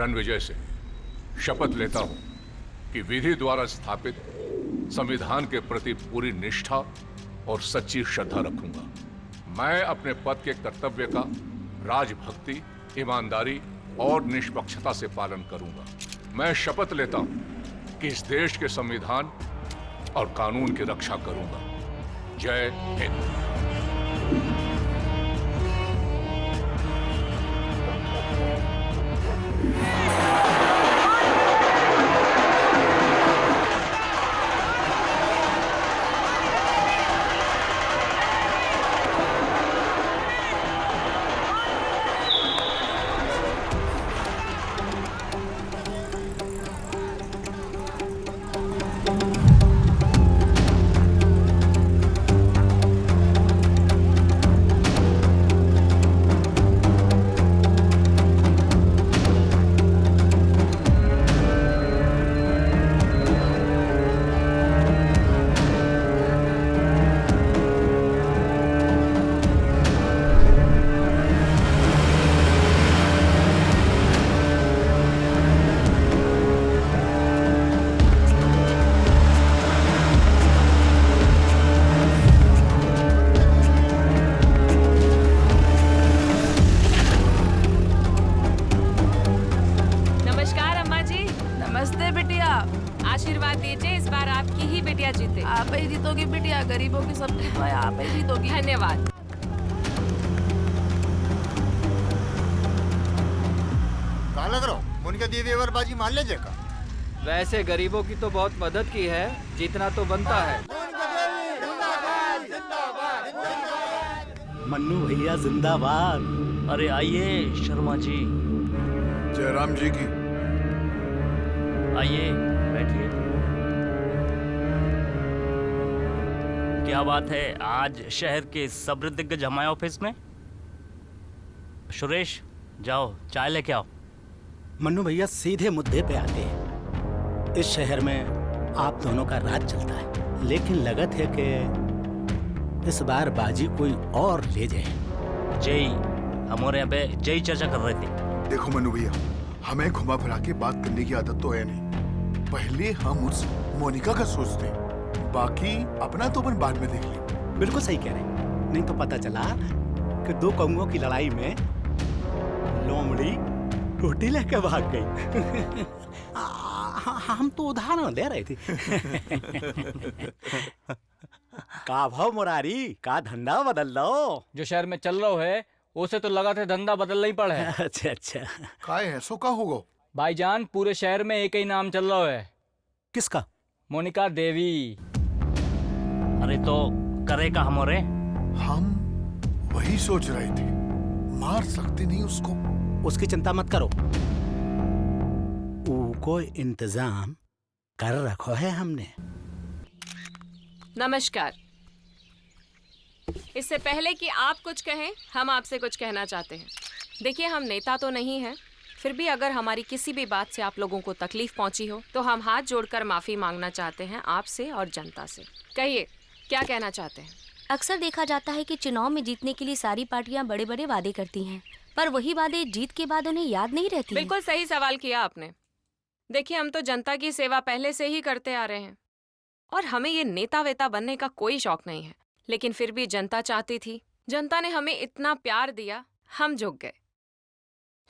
रणविजय से शपथ लेता हूं कि विधि द्वारा स्थापित संविधान के प्रति पूरी निष्ठा और सच्ची श्रद्धा रखूंगा। मैं अपने पद के कर्तव्य का राजभक्ति, ईमानदारी और निष्पक्षता से पालन करूंगा। मैं शपथ लेता हूं कि इस देश के संविधान और कानून की रक्षा करूंगा। जय हिंद। आशीर्वाद दीजिए, इस बार आपकी ही बेटिया जीते। आप ही जीतोगी बेटिया, गरीबों की सब आप ही जीतोगी। धन्यवाद। कहाँ लग रहा हो? मोनिका दी व्यवहारबाजी मान लीजिए का। वैसे गरीबों की तो बहुत मदद की है, जितना तो बनता है। मन्नू भैया जिंदाबाद। अरे आइए शर्मा जी। जयराम जी की। आइए बैठिए। क्या बात है, आज शहर के सब दिग्गज हमारे ऑफिस में। सुरेश जाओ चाय लेके आओ। मन्नू भैया सीधे मुद्दे पे आते हैं। इस शहर में आप दोनों का राज चलता है, लेकिन लगत है कि इस बार बाजी कोई और ले जाए। जय, हमारे यहाँ पे जय चर्चा कर रहे थे। देखो मनु भैया, हमें घुमा फिरा के बात करने की आदत तो है नहीं। पहले हम उस मोनिका का सोचते हैं, बाकी अपना तो अपन बाद में देख लें। बिल्कुल सही कह रहे हैं। नहीं तो पता चला कि दो कौओं की लड़ाई में लोमड़ी रोटी लेकर भाग गई। हम तो उदाहरण दे रहे थे। का भाव मुरारी, का धंधा बदल लो। जो शहर में चल रहा है उसे तो लगा थे धंधा बदलना ही पड़ा है। अच्छा अच्छा। काय है सो का होगा? भाईजान, पूरे शहर में एक ही नाम चल रहा है। किसका? मोनिका देवी। अरे तो करेगा हमारे। हम वही सोच रहे थे, मार सकते नहीं उसको। उसकी चिंता मत करो, को इंतजाम कर रखो है हमने। नमस्कार। इससे पहले कि आप कुछ कहें, हम आपसे कुछ कहना चाहते हैं। देखिए, हम नेता तो नहीं हैं, फिर भी अगर हमारी किसी भी बात से आप लोगों को तकलीफ पहुंची हो तो हम हाथ जोड़कर माफी मांगना चाहते हैं आपसे और जनता से। कहिए, क्या कहना चाहते हैं? अक्सर देखा जाता है कि चुनाव में जीतने के लिए सारी पार्टियां बड़े बड़े वादे करती हैं, पर वही वादे जीत के बाद उन्हें याद नहीं रहती। बिल्कुल सही सवाल किया आपने। देखिए, हम तो जनता की सेवा पहले से ही करते आ रहे हैं और हमें ये नेता वेता बनने का कोई शौक नहीं है, लेकिन फिर भी जनता चाहती थी। जनता ने हमें इतना प्यार दिया, हम झुक गए।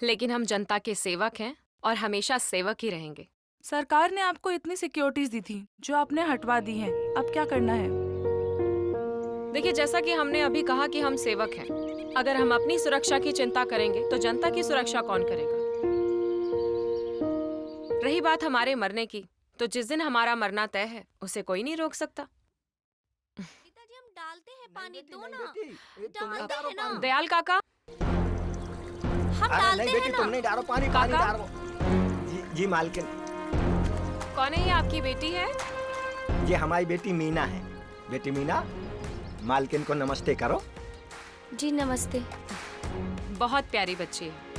लेकिन हम जनता के सेवक हैं और हमेशा सेवक ही रहेंगे। सरकार ने आपको इतनी सिक्योरिटीज दी थी जो आपने हटवा दी हैं, अब क्या करना है? देखिए, जैसा कि हमने अभी कहा कि हम सेवक हैं। अगर हम अपनी सुरक्षा की चिंता करेंगे तो जनता की सुरक्षा कौन करेगा? रही बात हमारे मरने की, तो जिस दिन हमारा मरना तय है उसे कोई नहीं रोक सकता। पिताजी, हम डालते हैं पानी, दो ना। डालते हैं ना। दयाल काका, हम डालते हैं ना। तुम नहीं डालो पानी, पानी काका? डालो। जी मालकिन। कौन है ये? आपकी बेटी है? ये हमारी बेटी मीना है। बेटी मीना, मालकिन को नमस्ते करो। जी नमस्ते। बहुत प्यारी बच्ची है।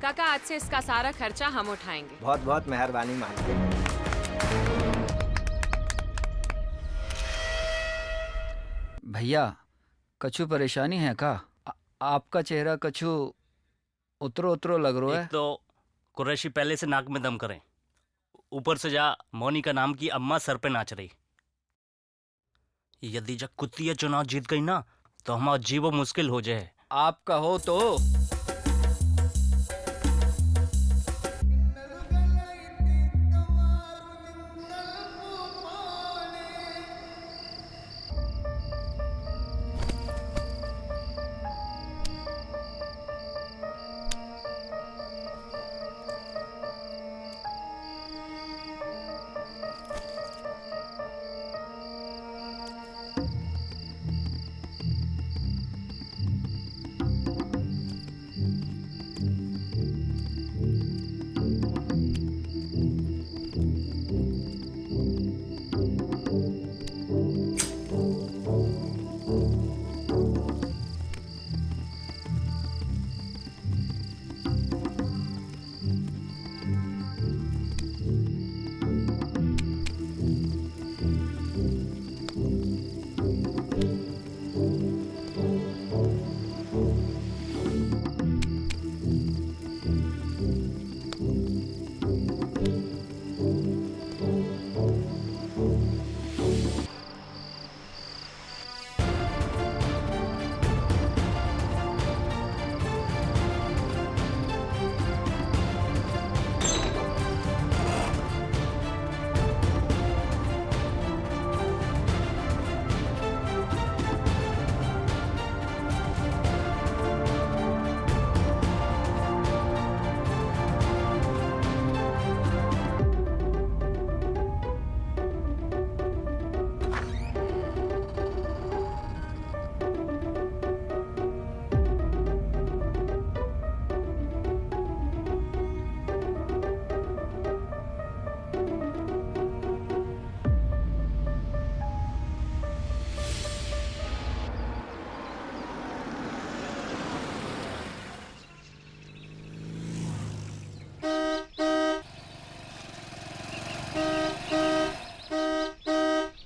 काका, आज से इसका सारा खर्चा हम उठाएंगे। बहुत बहुत मेहरबानी मालकिन। भैया, कछु परेशानी है का? आपका चेहरा कछु उतरो उतरो लग रहा है। एक तो कुरैशी पहले से नाक में दम करें। ऊपर से जा मोनिका नाम की अम्मा सर पे नाच रही। यदि जब कुत्ती चुनाव जीत गई ना तो हमारा जीवो मुश्किल हो जाए। आप कहो तो।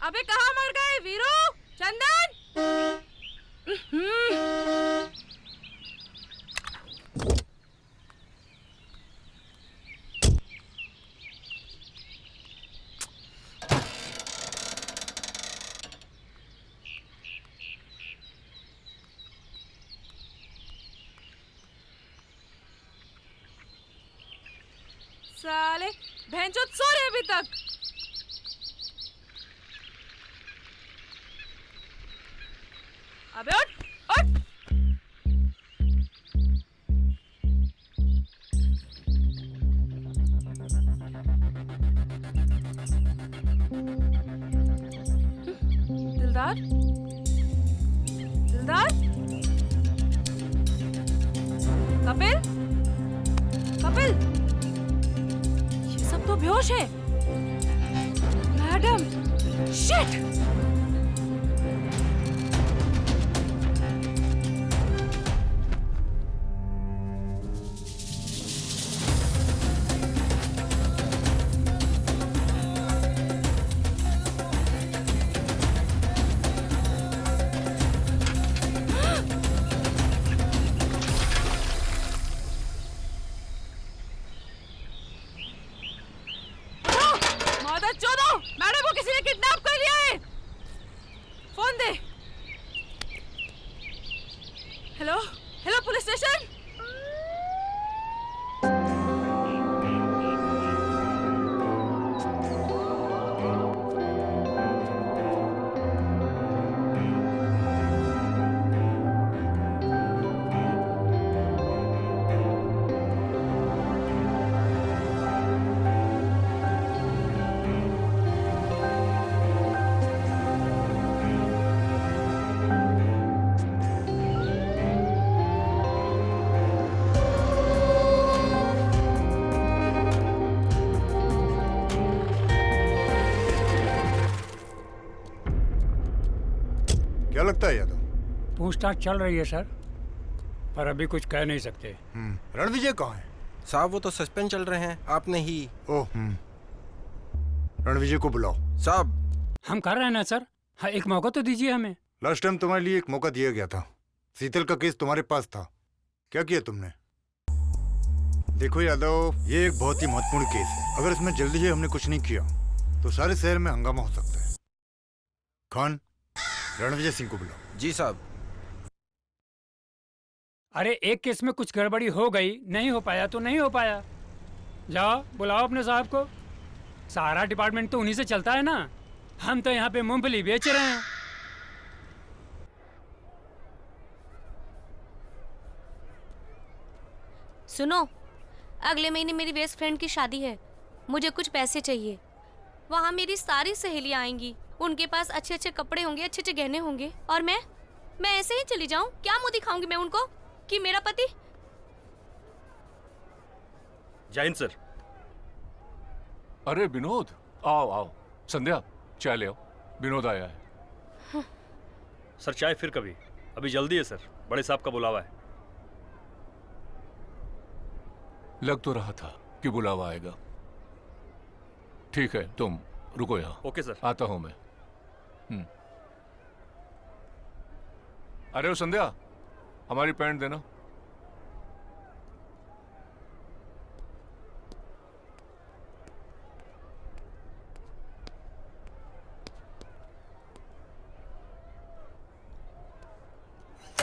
अबे कहाँ मर गए वीरू? चंदन! साले भैंचोद सो रहे अभी तक। अबे उठ उठ। दिलदार दिलदार कपिल कपिल ये सब तो बेहोश है। Madam shit. मैडम को किसी ने किडनैप कर लिया है। फोन दे। Hello hello police station. क्या लगता है यादव? पूछताछ चल रही है सर, पर अभी कुछ कह नहीं सकते। रणविजय कहाँ है? साहब वो तो सस्पेंड चल रहे हैं। आपने ही। ओह रणविजय को बुलाओ। साहब हम कर रहे हैं ना सर। हाँ, एक मौका तो दीजिए हमें। लास्ट टाइम तुम्हारे लिए एक मौका दिया गया था। शीतल का केस तुम्हारे पास था, क्या किया तुमने? देखो यादव, ये एक बहुत ही महत्वपूर्ण केस है। अगर इसमें जल्दी ही हमने कुछ नहीं किया तो सारे शहर में हंगामा हो सकता है। खान, रणविजय सिंह को बुलाओ। जी साहब। अरे एक केस में कुछ गड़बड़ी हो गई, नहीं हो पाया तो नहीं हो पाया। जाओ बुलाओ अपने साहब को। सारा डिपार्टमेंट तो उन्हीं से चलता है ना। हम तो यहाँ पे मूंगफली बेच रहे हैं। सुनो, अगले महीने मेरी बेस्ट फ्रेंड की शादी है। मुझे कुछ पैसे चाहिए। वहाँ मेरी सारी सहेलियाँ आएंगी। उनके पास अच्छे अच्छे कपड़े होंगे, अच्छे अच्छे गहने होंगे, और मैं ऐसे ही चली जाऊँ? क्या मुँह दिखाऊंगी मैं उनको कि मेरा पति? जैन सर। अरे विनोद, आओ आओ। संध्या, चाय ले आओ। विनोद आया है। सर चाय फिर कभी, अभी जल्दी है सर, बड़े साहब का बुलावा है। लग तो रहा था कि बुलावा आएगा। ठीक है, तुम रुको यहाँ। Okay sir. आता हूं मैं। अरे ओ संध्या, हमारी पैंट देना।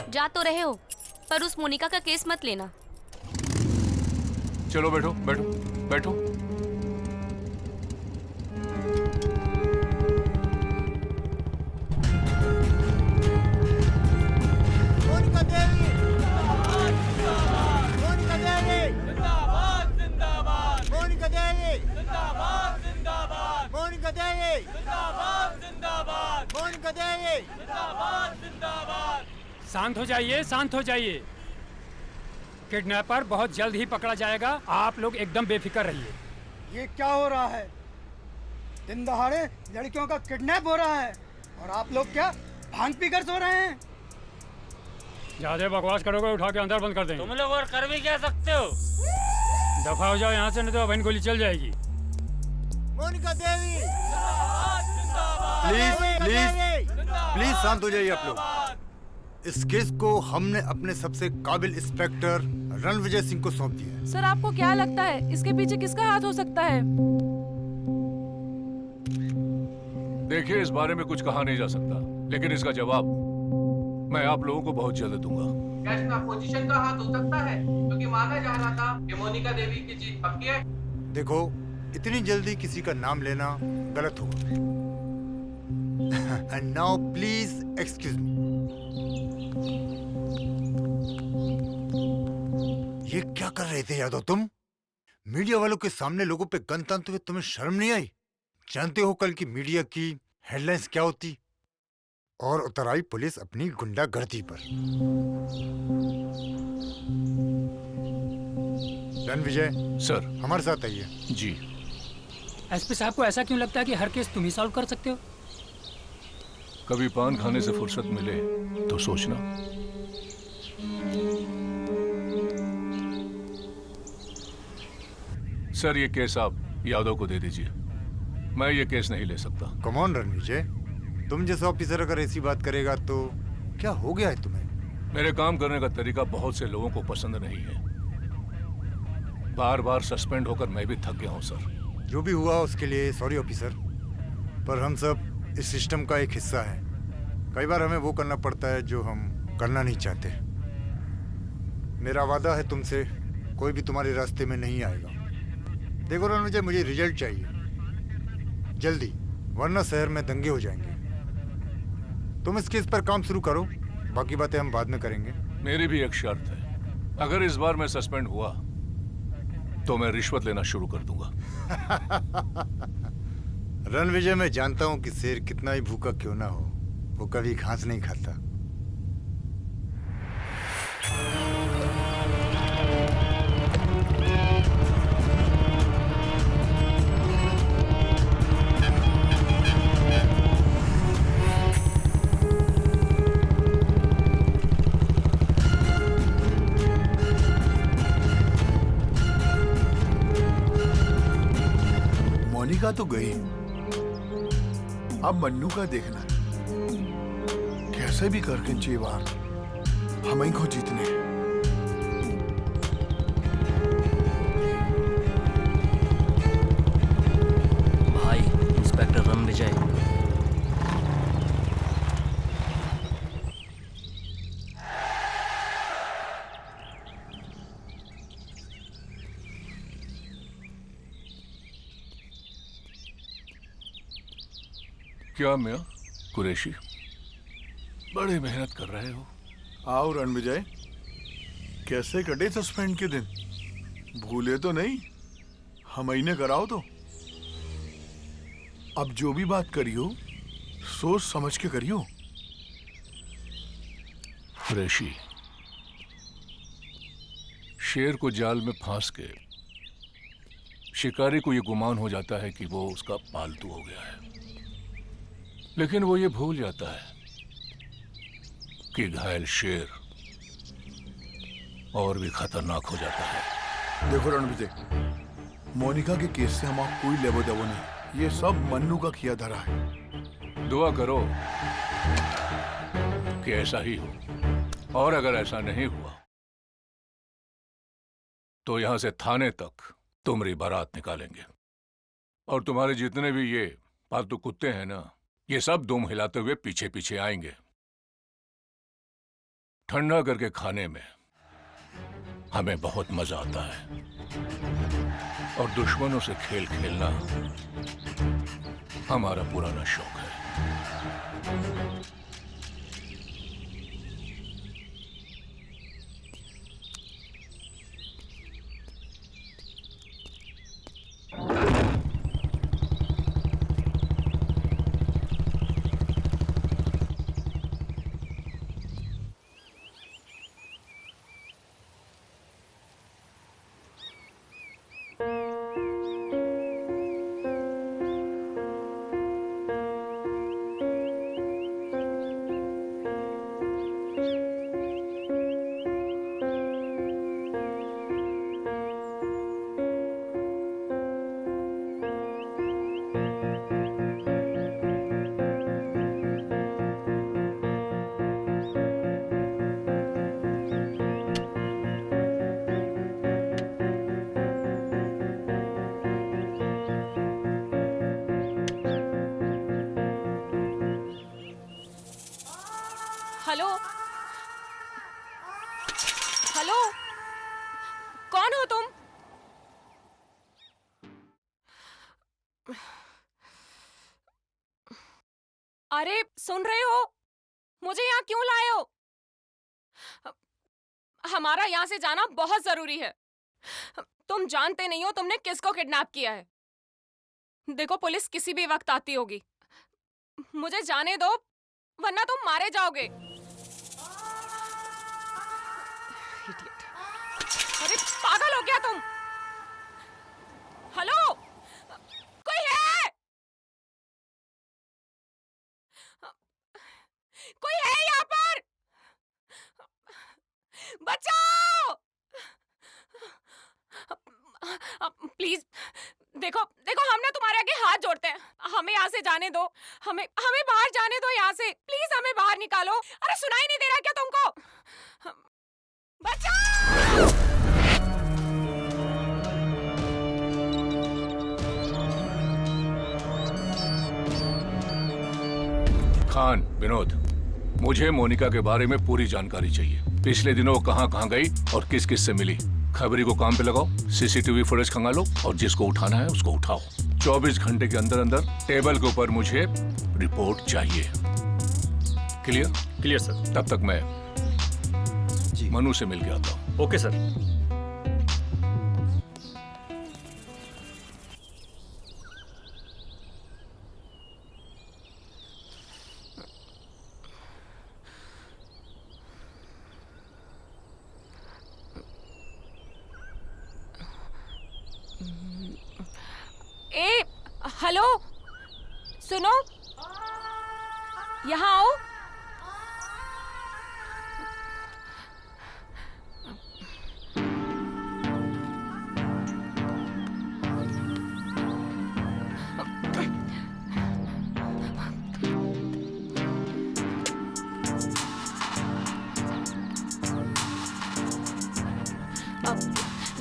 जा तो रहे हो, पर उस मोनिका का केस मत लेना। चलो बैठो बैठो बैठो। मोनिका देवी, मोनिका देवी, जिंदाबाद जिंदाबाद, मोनिका देवी, जिंदाबाद जिंदाबाद, मोनिका देवी, जिंदाबाद जिंदाबाद, मोनिका देवी, जिंदाबाद जिंदाबाद। शांत हो जाइए, शांत हो जाइए। किडनैपर बहुत जल्द ही पकड़ा जाएगा। आप लोग एकदम बेफिक्र रहिए। ये क्या हो रहा है? दिन दहाड़े लड़कियों का किडनैप हो रहा है और आप लोग क्या भांग पीकर सो रहे हैं? ज्यादा बकवास करोगे उठा के अंदर बंद कर देंगे। तुम लोग और कर भी क्या सकते हो? दफा हो जाओ यहाँ से, नहीं तो बहन गोली चल जाएगी। मोनिका देवी, प्लीज प्लीज प्लीज शांत हो जाइए आप लोग। इस केस को हमने अपने सबसे काबिल इंस्पेक्टर रणविजय सिंह को सौंप दिया है। सर आपको क्या लगता है इसके पीछे किसका हाथ हो सकता है? देखिए, इस बारे में कुछ कहा नहीं जा सकता, लेकिन इसका जवाब मैं आप लोगों को बहुत जल्द दूंगा। क्या पोजीशन का हाथ हो सकता है? क्योंकि माना जा रहा था कि मोनिका देवी की जीत पक्की है। देखो, इतनी जल्दी किसी का नाम लेना गलत होगा। And now please excuse me. ये क्या कर रहे थे यादव तुम? मीडिया वालों के सामने लोगों पे गन तानते हुए तुम्हें शर्म नहीं आई? जानते हो कल की मीडिया की हेडलाइंस क्या होती? और उतर आई पुलिस अपनी गुंडागर्दी पर। रणविजय सर, हमारे साथ आइए। जी। एसपी साहब को ऐसा क्यों लगता है कि हर केस तुम ही सॉल्व कर सकते हो? कभी पान खाने से फुर्सत मिले तो सोचना। सर, ये केस आप यादव को दे दीजिए। मैं ये केस नहीं ले सकता। कम ऑन रणविजय, तुम जैसा ऑफिसर अगर ऐसी बात करेगा तो क्या हो गया है तुम्हें? मेरे काम करने का तरीका बहुत से लोगों को पसंद नहीं है। बार बार सस्पेंड होकर मैं भी थक गया हूं सर। जो भी हुआ उसके लिए सॉरी ऑफिसर, पर हम सब इस सिस्टम का एक हिस्सा है। कई बार हमें वो करना पड़ता है जो हम करना नहीं चाहते। मेरा वादा है तुमसे, कोई भी तुम्हारे रास्ते में नहीं आएगा। देखो रणविजय, मुझे रिजल्ट चाहिए जल्दी, वरना शहर में दंगे हो जाएंगे। तुम इस केस पर काम शुरू करो, बाकी बातें हम बाद में करेंगे। मेरी भी एक शर्त है, अगर इस बार मैं सस्पेंड हुआ तो मैं रिश्वत लेना शुरू कर दूंगा। रणविजय, मैं जानता हूं कि शेर कितना ही भूखा क्यों ना हो, वो कभी घास नहीं खाता। मोनिका तो गई, अब मन्नू का देखना। कैसे भी करके ये बार हमें को जीतने। विजय। क्या मियां कुरैशी, बड़ी मेहनत कर रहे हो। आओ रणविजय, कैसे कटे सस्पेंड के दिन? भूले तो नहीं? हम ही ने कराओ तो। अब जो भी बात करियो सोच समझ के करियो। कुरैशी, शेर को जाल में फांस के शिकारी को ये गुमान हो जाता है कि वो उसका पालतू हो गया है, लेकिन वो ये भूल जाता है कि घायल शेर और भी खतरनाक हो जाता है। देखो रणविजय, मोनिका के केस से हमारा कोई लेबो देवो नहीं, ये सब मन्नू का किया धरा है। दुआ करो कि ऐसा ही हो, और अगर ऐसा नहीं हुआ तो यहां से थाने तक तुम्हारी बारात निकालेंगे, और तुम्हारे जितने भी ये पालतू कुत्ते हैं ना, ये सब दुम हिलाते हुए पीछे पीछे आएंगे। ठंडा करके खाने में हमें बहुत मजा आता है, और दुश्मनों से खेल खेलना हमारा पुराना शौक है। हेलो हेलो, कौन हो तुम? अरे सुन रहे हो? मुझे यहाँ क्यों लाए हो? हमारा यहाँ से जाना बहुत जरूरी है। तुम जानते नहीं हो तुमने किसको किडनैप किया है। देखो, पुलिस किसी भी वक्त आती होगी। मुझे जाने दो, वरना तुम मारे जाओगे। अरे पागल हो गया तुम? हेलो, कोई है? कोई है यहाँ पर? बचाओ! प्लीज देखो देखो, हम ना तुम्हारे आगे हाथ जोड़ते हैं, हमें यहाँ से जाने दो। हमें हमें बाहर जाने दो यहाँ से, प्लीज हमें बाहर निकालो। अरे सुनाई नहीं दे रहा क्या तुमको? बचाओ! खान, विनोद, मुझे मोनिका के बारे में पूरी जानकारी चाहिए। पिछले दिनों वो कहाँ गई और किस किस से मिली। खबरी को काम पे लगाओ, सीसीटीवी फुटेज खंगालो, और जिसको उठाना है उसको उठाओ। 24 घंटे के अंदर अंदर टेबल के ऊपर मुझे रिपोर्ट चाहिए। क्लियर? Clear sir. तब तक मैं मनु से मिल के आता हूँ। Okay sir. हेलो, सुनो, यहाँ आओ।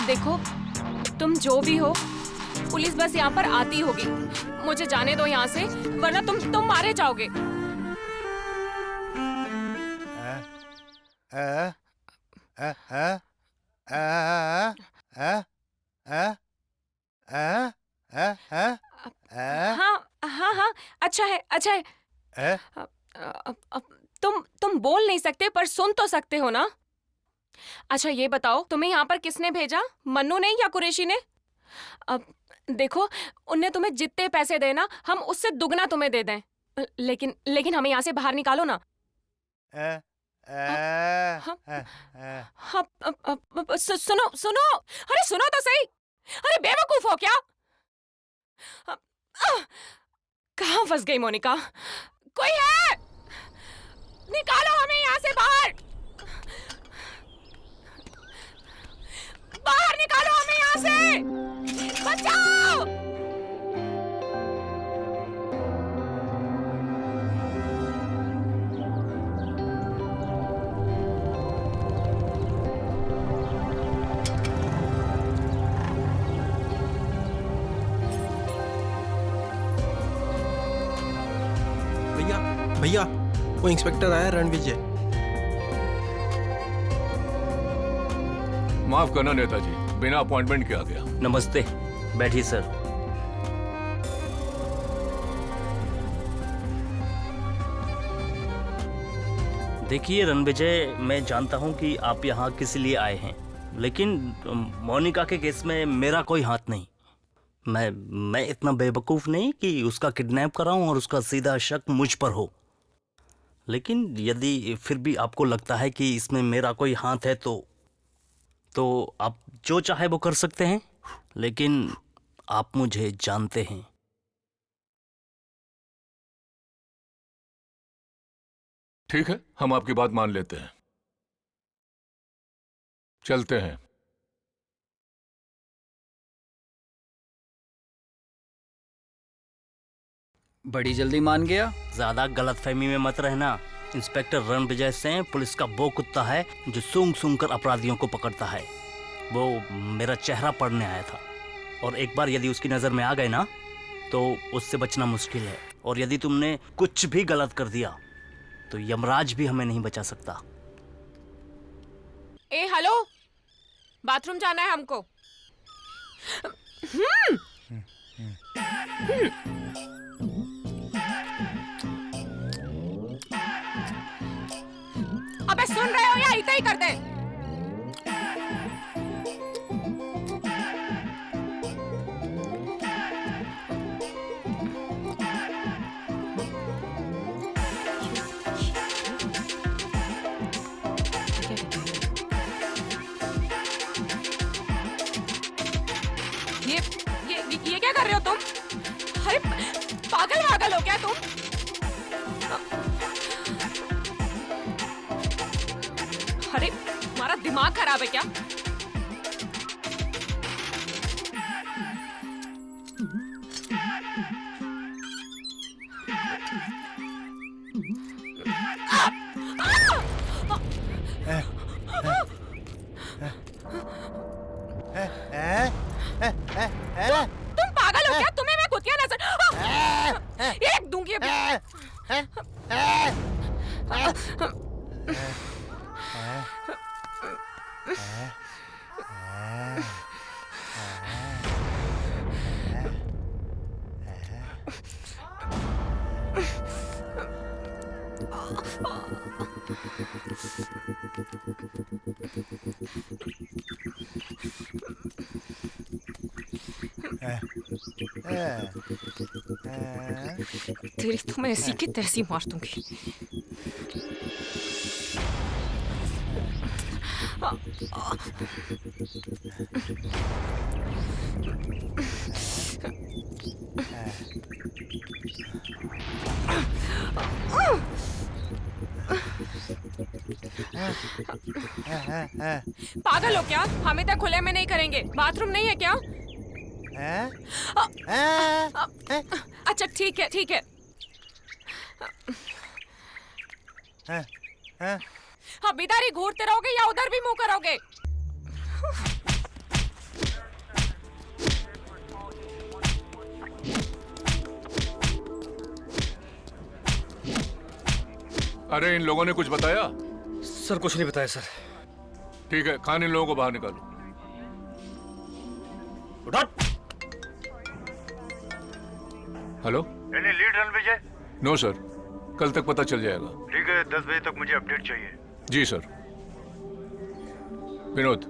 देखो, तुम जो भी हो पुलिस बस यहाँ पर आती होगी। मुझे जाने दो यहाँ से, वरना तुम मारे जाओगे। हाँ हाँ हाँ, अच्छा है अच्छा है। तुम बोल नहीं सकते पर सुन तो सकते हो ना। अच्छा ये बताओ, तुम्हें यहाँ पर किसने भेजा, मन्नू ने या कुरैशी ने? अब देखो, उनने तुम्हें जितने पैसे देना हम उससे दुगना तुम्हें दे दें, लेकिन हमें यहाँ से बाहर निकालो ना। सुनो सुनो, अरे सुनो तो सही। अरे बेवकूफ हो क्या? कहाँ फंस गई मोनिका? कोई है? निकालो हमें यहाँ से बाहर। बाहर निकालो हमें यहाँ से, बचाओ। भैया भैया, वो इंस्पेक्टर आया, रणविजय। माफ करना नेताजी, बिना अपॉइंटमेंट के आ गया। नमस्ते, बैठिए सर। देखिए रणविजय, मैं जानता हूं कि आप यहाँ किस लिए आए हैं, लेकिन मोनिका के केस में मेरा कोई हाथ नहीं। मैं इतना बेवकूफ़ नहीं कि उसका किडनैप कराऊं और उसका सीधा शक मुझ पर हो। लेकिन यदि फिर भी आपको लगता है कि इसमें मेरा कोई हाथ है तो आप जो चाहे वो कर सकते हैं, लेकिन आप मुझे जानते हैं। ठीक है, हम आपकी बात मान लेते हैं। चलते हैं। बड़ी जल्दी मान गया। ज्यादा गलतफहमी में मत रहना। इंस्पेक्टर रणविजय सिंह पुलिस का वो कुत्ता है जो सूंघ सूंघ कर अपराधियों को पकड़ता है। वो मेरा चेहरा पढ़ने आया था, और एक बार यदि उसकी नजर में आ गए ना तो उससे बचना मुश्किल है। और यदि तुमने कुछ भी गलत कर दिया तो यमराज भी हमें नहीं बचा सकता। ए हेलो, बाथरूम जाना है हमको। अबे सुन रहे हो या इतना ही कर दे? ये क्या कर रहे हो तुम? अरे पागल हो क्या तुम? अरे तुम्हारा दिमाग खराब है क्या? तुम पागल हो क्या? तुम्हें मैं कुतिया नजर एक दूंगी अभी। तेरी तो मैं ऐसी की तैसी मार दूंगी। पागल हो क्या? हम इतना खुले में नहीं करेंगे। बाथरूम नहीं है क्या? अच्छा ठीक है ठीक है। हाँ, इधर ही घूरते रहोगे या उधर भी मुंह करोगे? अरे इन लोगों ने कुछ बताया? सर कुछ नहीं बताया सर। ठीक है, खान इन लोगों को बाहर निकालो। Hello, any lead Ranvijay? No sir, कल तक पता चल जाएगा। ठीक है, 10 बजे तक मुझे अपडेट चाहिए। जी सर। विनोद,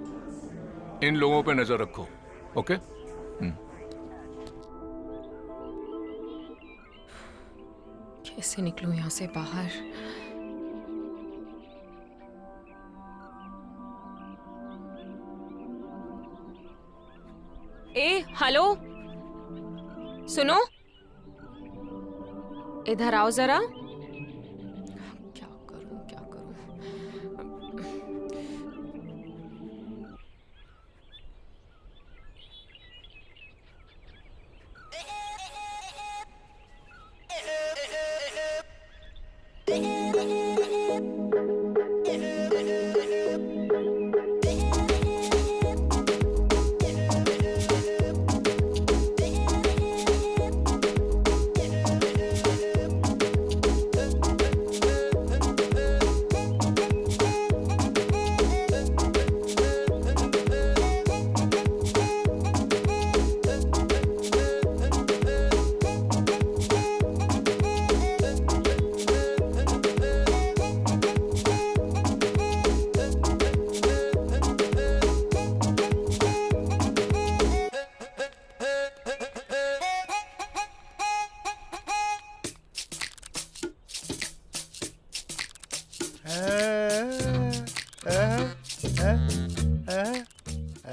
इन लोगों पे नजर रखो। ओके? कैसे निकलूं यहाँ से बाहर? ए, हेलो, सुनो, इधर आओ जरा। क्या करूं, क्या करूं?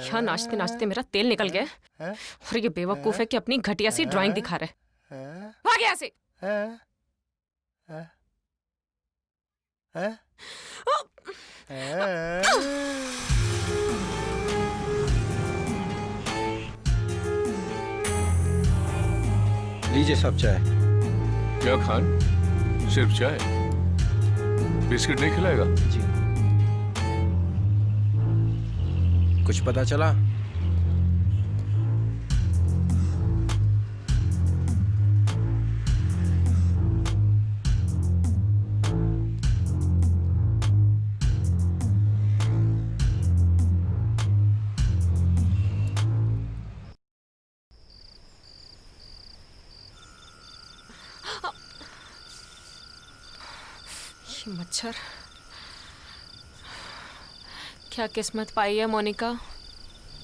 यहाँ नाचते नाचते मेरा तेल निकल गया और ये बेवकूफ है कि अपनी घटिया सी ड्राइंग दिखा रहे। भाग यहाँ से। लीजिए सब चाय। क्या खान, सिर्फ चाय? बिस्किट नहीं खिलाएगा? जी। कुछ पता चला? मच्छर, क्या किस्मत पाई है मोनिका।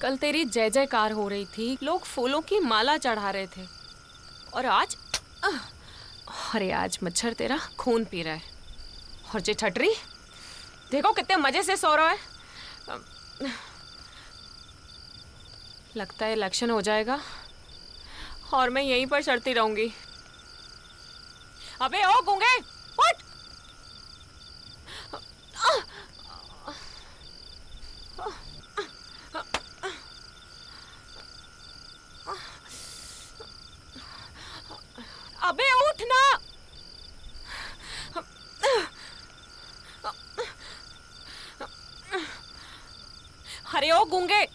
कल तेरी जय जयकार हो रही थी, लोग फूलों की माला चढ़ा रहे थे, और आज अरे आज मच्छर तेरा खून पी रहा है। और जे ठटरी देखो कितने मजे से सो रहा है। लगता है इलेक्शन हो जाएगा और मैं यहीं पर चढ़ती रहूंगी। अबे ओ गूंगे, उठ। अबे उठ ना। अरे ओ गूंगे,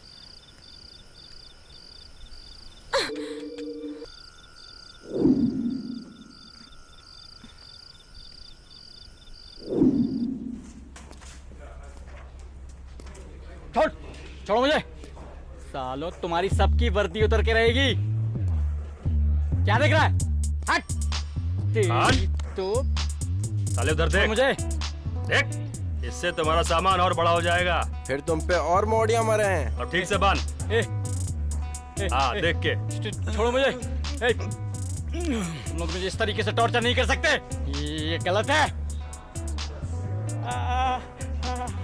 छोड़ो मुझे। सालो तुम्हारी सबकी वर्दी उतर के रहेगी। क्या देख रहा है? हट। तेरी तो साले उधर देख मुझे। देख, इससे तुम्हारा सामान और बड़ा हो जाएगा। फिर तुम पे और मोड़ियां मरे हैं। और ठीक से बांध। हाँ देख के। छोड़ो मुझे। तुम लोग मुझे इस तरीके से टॉर्चर नहीं कर सकते, ये गलत है।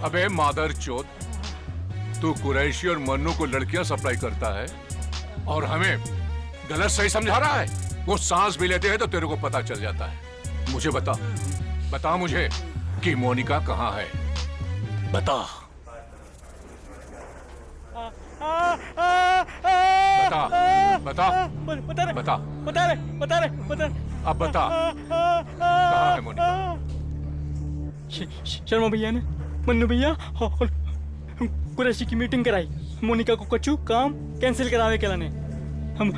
अबे मादर चोद, तू कुरैशी और मन्नू को लड़कियां सप्लाई करता है और हमें गलत सही समझा रहा है। वो सांस भी लेते हैं तो तेरे को पता चल जाता है। मुझे बता मुझे कि मोनिका कहाँ है। बता बता बता बता अब बता, कहाँ है मोनिका? शर्मा भैया ने मन्नू भैया और कुरैशी की मीटिंग कराई। मोनिका को कच्चू काम कैंसिल करावे के लाने। हम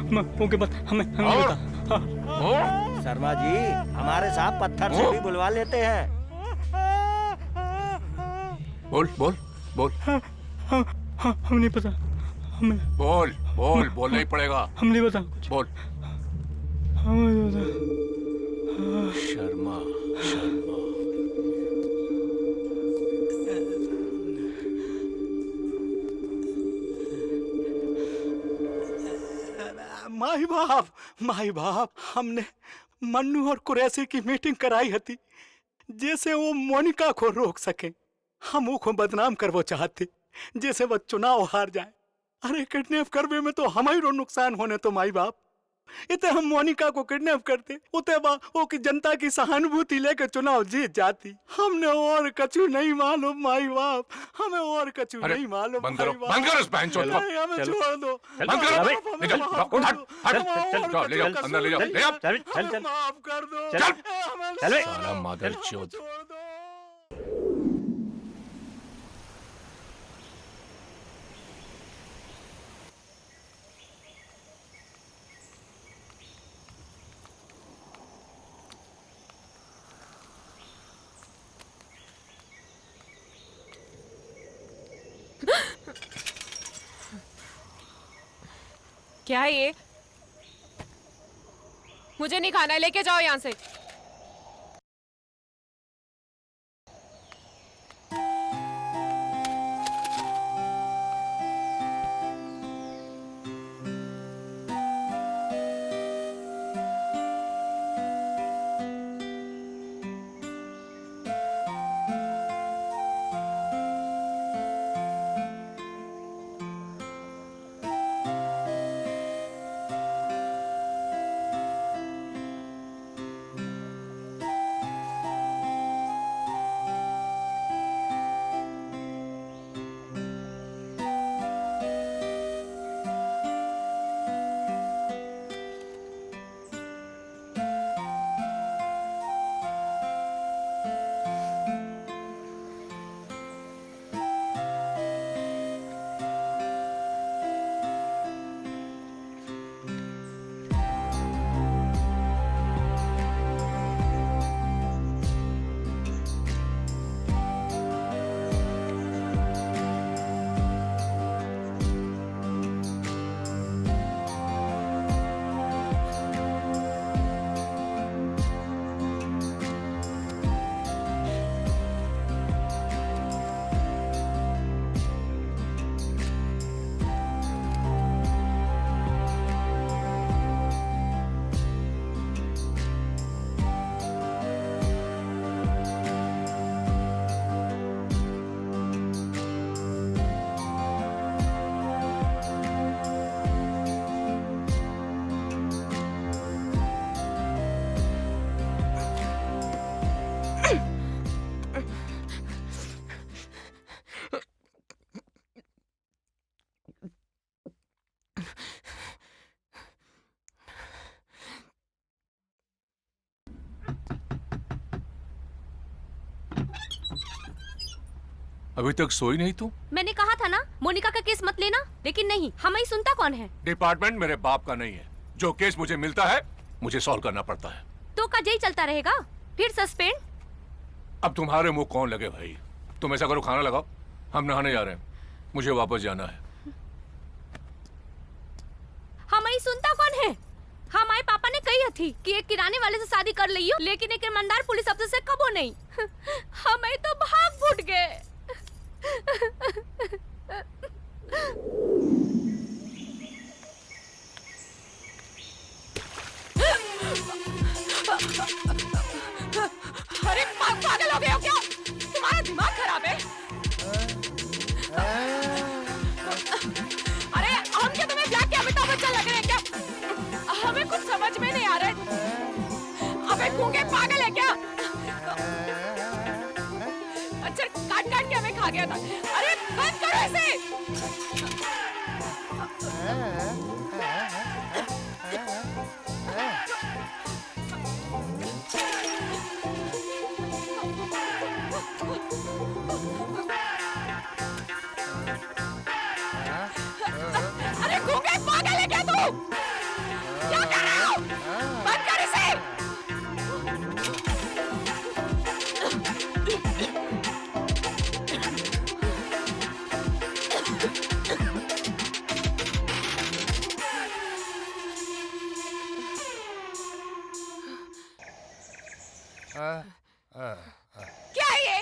उनके बाद हमें बता। शर्मा जी, हमारे साथ पत्थर से भी बुलवा लेते हैं। बोल बोल बोल। हम नहीं पता, हमें बोल बोल बोलना ही पड़ेगा। हम नहीं पता, बोल। हमें नहीं पता। शर्मा शर्मा। माई बाप हमने मन्नू और कुरैशी की मीटिंग कराई हती जैसे वो मोनिका को रोक सके। हम वो को बदनाम करवो चाहते जैसे वो चुनाव हार जाए। अरे किडनैप करवे में तो हमारी नुकसान होने तो माई बाप। इतने हम मोनिका को किडनैप करते उते वो की जनता की सहानुभूति लेकर चुनाव जीत जाती। हमने और कछु नहीं मालूम माई बाप, हमें और कछु नहीं मालूम। बंद करो इस बहनचोद को। हमें छोड़ दो, बंद करो। ले जाओ, हट ले जाओ, अंदर ले जाओ, ले जाओ। माफ कर दो। चल साला मादरचोद। क्या है ये? मुझे नहीं खाना है, लेके जाओ यहाँ से। अभी तक सोई नहीं तू? मैंने कहा था ना मोनिका का केस मत लेना, लेकिन नहीं, हमें सुनता कौन है? डिपार्टमेंट मेरे बाप का नहीं है। जो केस मुझे मिलता है मुझे सॉल्व करना पड़ता है। तो का यही चलता रहेगा, फिर सस्पेंड। अब तुम्हारे मुंह कौन लगे भाई? तुम ऐसा करो, खाना लगाओ, हम नहाने जा रहे हैं, मुझे वापस जाना है। हमें सुनता कौन है? हमारे पापा ने कही थी कि एक किराने वाले से शादी कर लियो, लेकिन एक ईमानदार पुलिस अफसर से कबो नहीं। हमें तो भाग फूट गए। अरे पागल हो गए हो क्या? तुम्हारा दिमाग खराब है? अरे हम क्या तुम्हें ब्लैक के अमिताभ बच्चन लग रहे हैं क्या? हमें कुछ समझ में नहीं आ रहा है। अबे गूंगे पागल है क्या? अच्छा काट काट के हमें खा गया था। अरे बंद करो इसे। अरे गूंगे पागल है क्या तू? क्या कर रहा हो? बंद कर इसे। क्या है ये?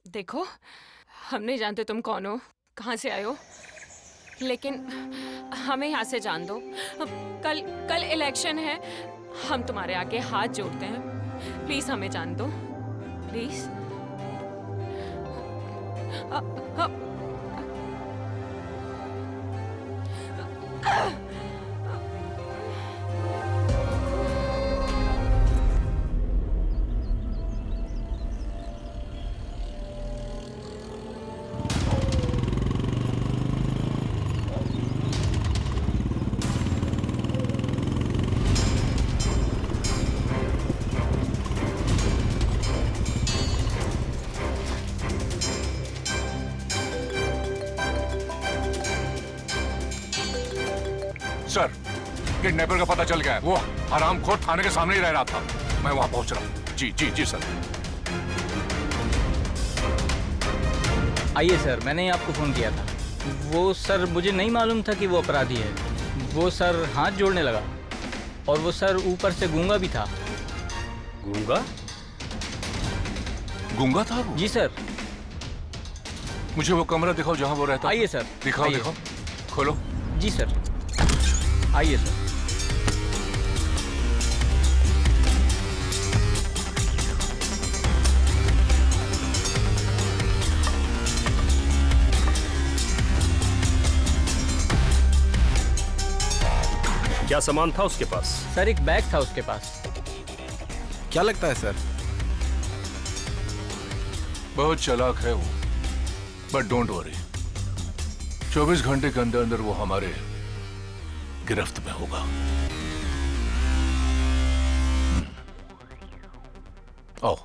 देखो, हम नहीं जानते तुम कौन हो, कहाँ से आए हो, लेकिन हमें यहाँ से जान दो। कल कल इलेक्शन है, हम तुम्हारे आगे हाथ जोड़ते हैं, प्लीज हमें जान दो, प्लीज। सर, किडनैपर का पता चल गया है। वो हरामखोर थाने के सामने ही रह रहा था। मैं वहां पहुंच रहा हूँ। जी जी जी सर। आइए सर, मैंने ही आपको फ़ोन किया था। वो सर, मुझे नहीं मालूम था कि वो अपराधी है। वो सर हाथ जोड़ने लगा, और वो सर ऊपर से गूंगा भी था। गूंगा? गूंगा था वो? जी सर। मुझे वो कमरा दिखाओ जहां वो रहता। आइए सर। दिखाओ आइए। दिखाओ, खोलो। जी सर, आइए सर। क्या सामान था उसके पास? सर एक बैग था उसके पास। क्या लगता है सर? बहुत चालाक है वो, बट डोंट वरी, 24 घंटे के अंदर अंदर वो हमारे गिरफ्त में होगा। आओ।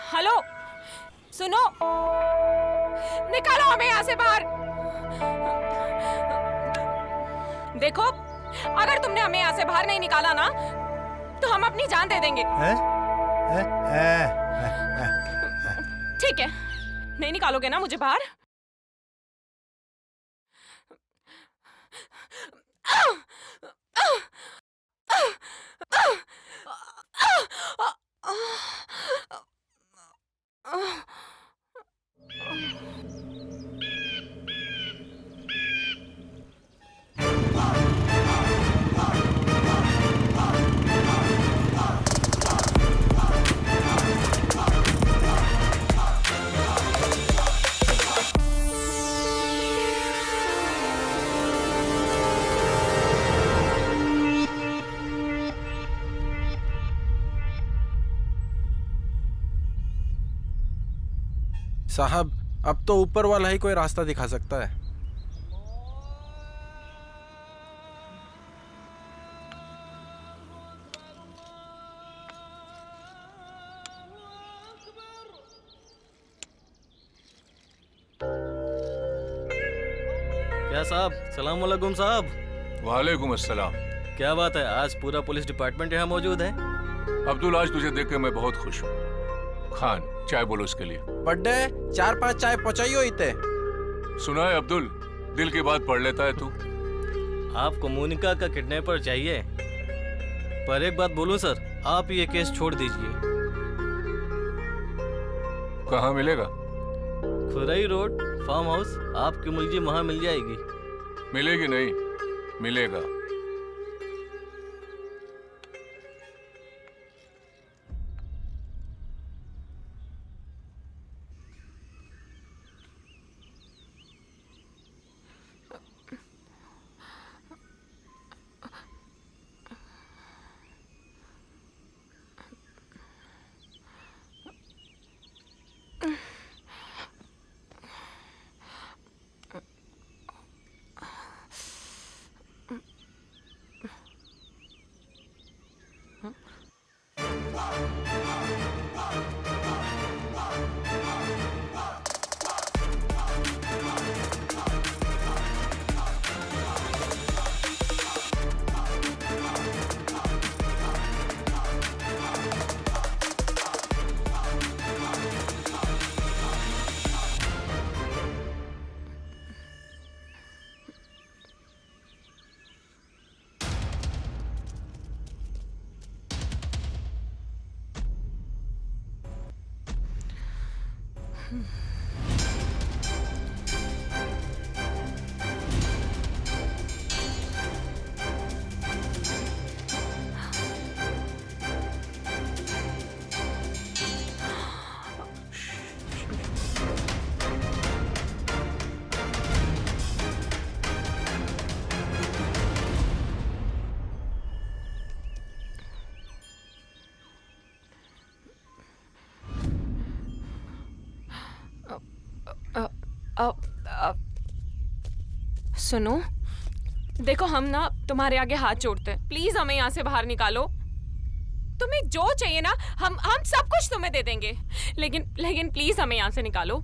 हेलो, सुनो, निकालो हमें यहाँ से बाहर। देखो, अगर तुमने हमें यहाँ से बाहर नहीं निकाला ना, तो हम अपनी जान दे देंगे। ठीक है, नहीं निकालोगे ना मुझे बाहर? साहब, अब तो ऊपर वाला ही कोई रास्ता दिखा सकता है। क्या साहब? सलाम वालेकुम साहब। वालेकुम अस्सलाम। क्या बात है, आज पूरा पुलिस डिपार्टमेंट यहाँ मौजूद है। अब्दुल, आज तुझे देख के मैं बहुत खुश हूँ। खान, चाय बोलो इसके लिए। बड्डे 4-5 चाय पहुंचाइयो इते। सुना है अब्दुल, दिल की बात पढ़ लेता है तू। आपको मोनिका का किडनैपर चाहिए, पर एक बात बोलूं सर, आप ये केस छोड़ दीजिए। कहाँ मिलेगा? खुरई रोड फार्म हाउस, आपकी मुलजिम वहाँ मिल जाएगी। मिलेगी नहीं, मिलेगा। सुनो, देखो हम ना तुम्हारे आगे हाथ जोड़ते हैं, प्लीज हमें यहाँ से बाहर निकालो। तुम्हें जो चाहिए ना हम सब कुछ तुम्हें दे देंगे, लेकिन प्लीज हमें यहाँ से निकालो।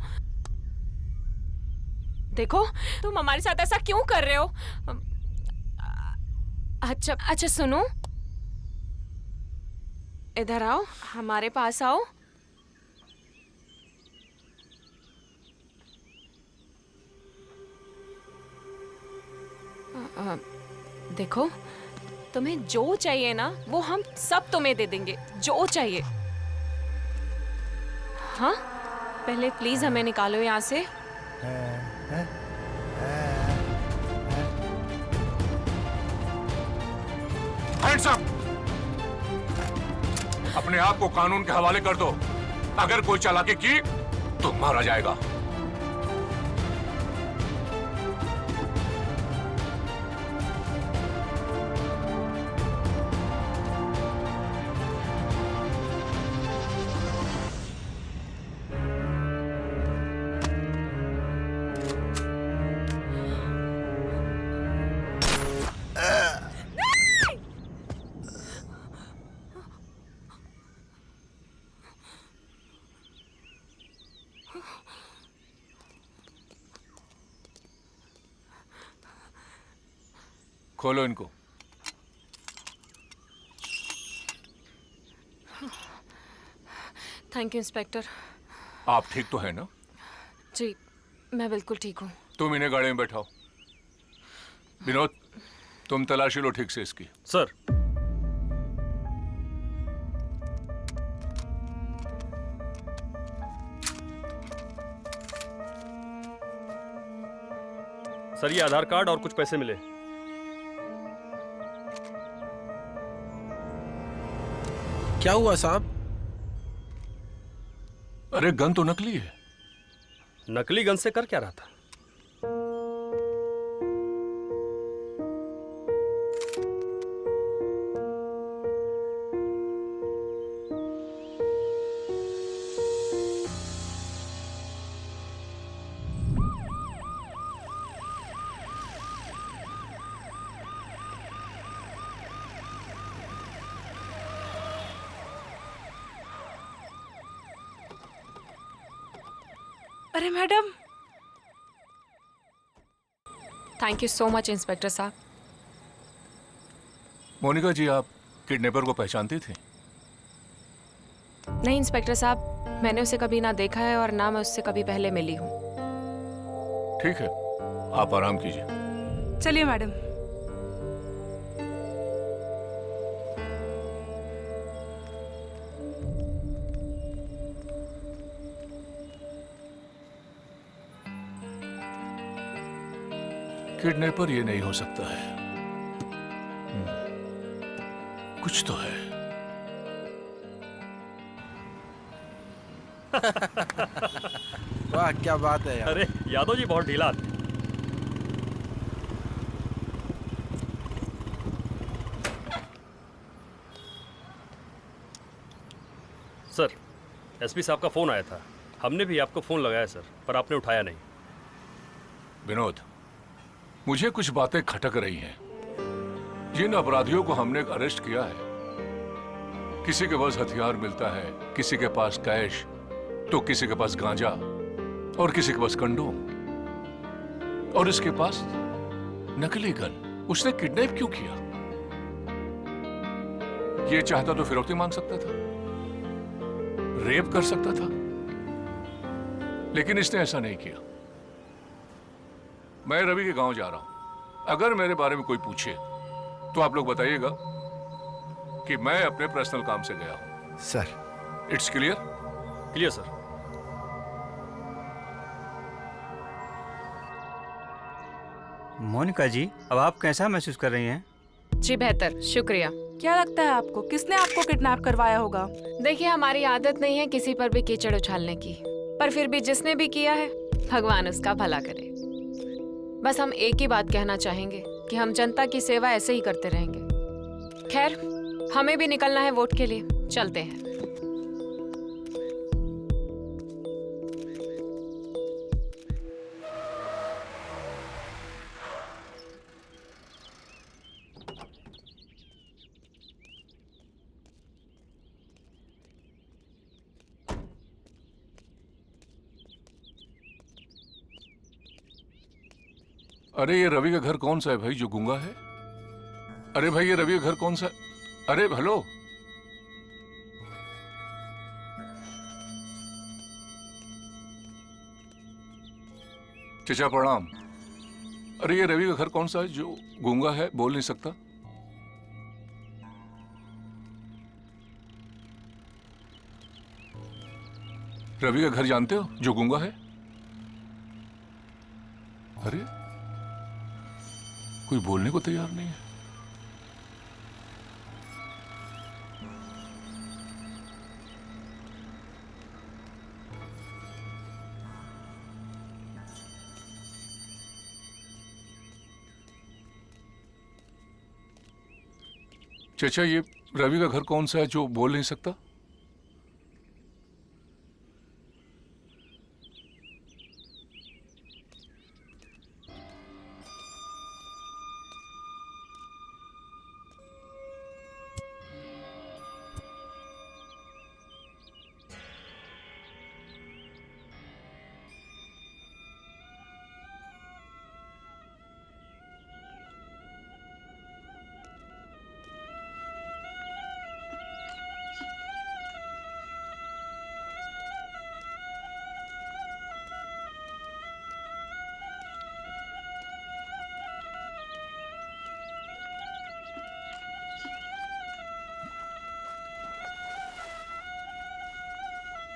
देखो तुम हमारे साथ ऐसा क्यों कर रहे हो? अच्छा सुनो, इधर आओ, हमारे पास आओ। देखो तुम्हें जो चाहिए ना वो हम सब तुम्हें दे देंगे, जो चाहिए। हाँ, पहले प्लीज हमें निकालो यहाँ से। Hands up! अपने आप को कानून के हवाले कर दो। अगर कोई चालाकी की तो मारा जाएगा। खोलो इनको। Thank you inspector. आप ठीक तो है ना? जी मैं बिल्कुल ठीक हूँ। तुम इन्हें गाड़ी में बैठाओ। विनोद, तुम तलाशी लो ठीक से इसकी। सर। सर, ये आधार कार्ड और कुछ पैसे मिले। क्या हुआ साहब? अरे गन तो नकली है। नकली गन से कर क्या रहा था? अरे madam. Thank you so much inspector साहब। मोनिका जी, आप किडनैपर को पहचानती थी? नहीं इंस्पेक्टर साहब, मैंने उसे कभी ना देखा है और ना मैं उससे कभी पहले मिली हूँ। ठीक है, आप आराम कीजिए। चलिए मैडम। किडनैपर ये नहीं हो सकता है। कुछ तो है। वाह क्या बात है यार। अरे यादव जी बहुत ढीला आदमी। सर, एसपी साहब का फोन आया था। हमने भी आपको फोन लगाया सर, पर आपने उठाया नहीं। विनोद, मुझे कुछ बातें खटक रही हैं। जिन अपराधियों को हमने अरेस्ट किया है, किसी के पास हथियार मिलता है, किसी के पास कैश, तो किसी के पास गांजा और किसी के पास कंडोम, और इसके पास नकली गन। उसने किडनैप क्यों किया? ये चाहता तो फिरौती मांग सकता था, रेप कर सकता था, लेकिन इसने ऐसा नहीं किया। मैं रवि के गांव जा रहा हूं। अगर मेरे बारे में कोई पूछे तो आप लोग बताइएगा कि मैं अपने पर्सनल काम से गया हूं। Sir. It's clear? Clear sir. Monika ji, अब आप कैसा महसूस कर रही हैं? जी बेहतर, शुक्रिया। क्या लगता है आपको किसने आपको किडनैप करवाया होगा? देखिए, हमारी आदत नहीं है किसी पर भी कीचड़ उछालने की, पर फिर भी जिसने भी किया है भगवान उसका भला करे। बस हम एक ही बात कहना चाहेंगे कि हम जनता की सेवा ऐसे ही करते रहेंगे। खैर, हमें भी निकलना है वोट के लिए, चलते हैं। अरे ये रवि का घर कौन सा है भाई जो गूंगा है? अरे भाई ये रवि का घर कौन सा है? अरे हेलो, चचा प्रणाम। अरे ये रवि का घर कौन सा है जो गूंगा है, बोल नहीं सकता? रवि का घर जानते हो जो गूंगा है? अरे कोई बोलने को तैयार नहीं है। चाचा ये रवि का घर कौन सा है जो बोल नहीं सकता?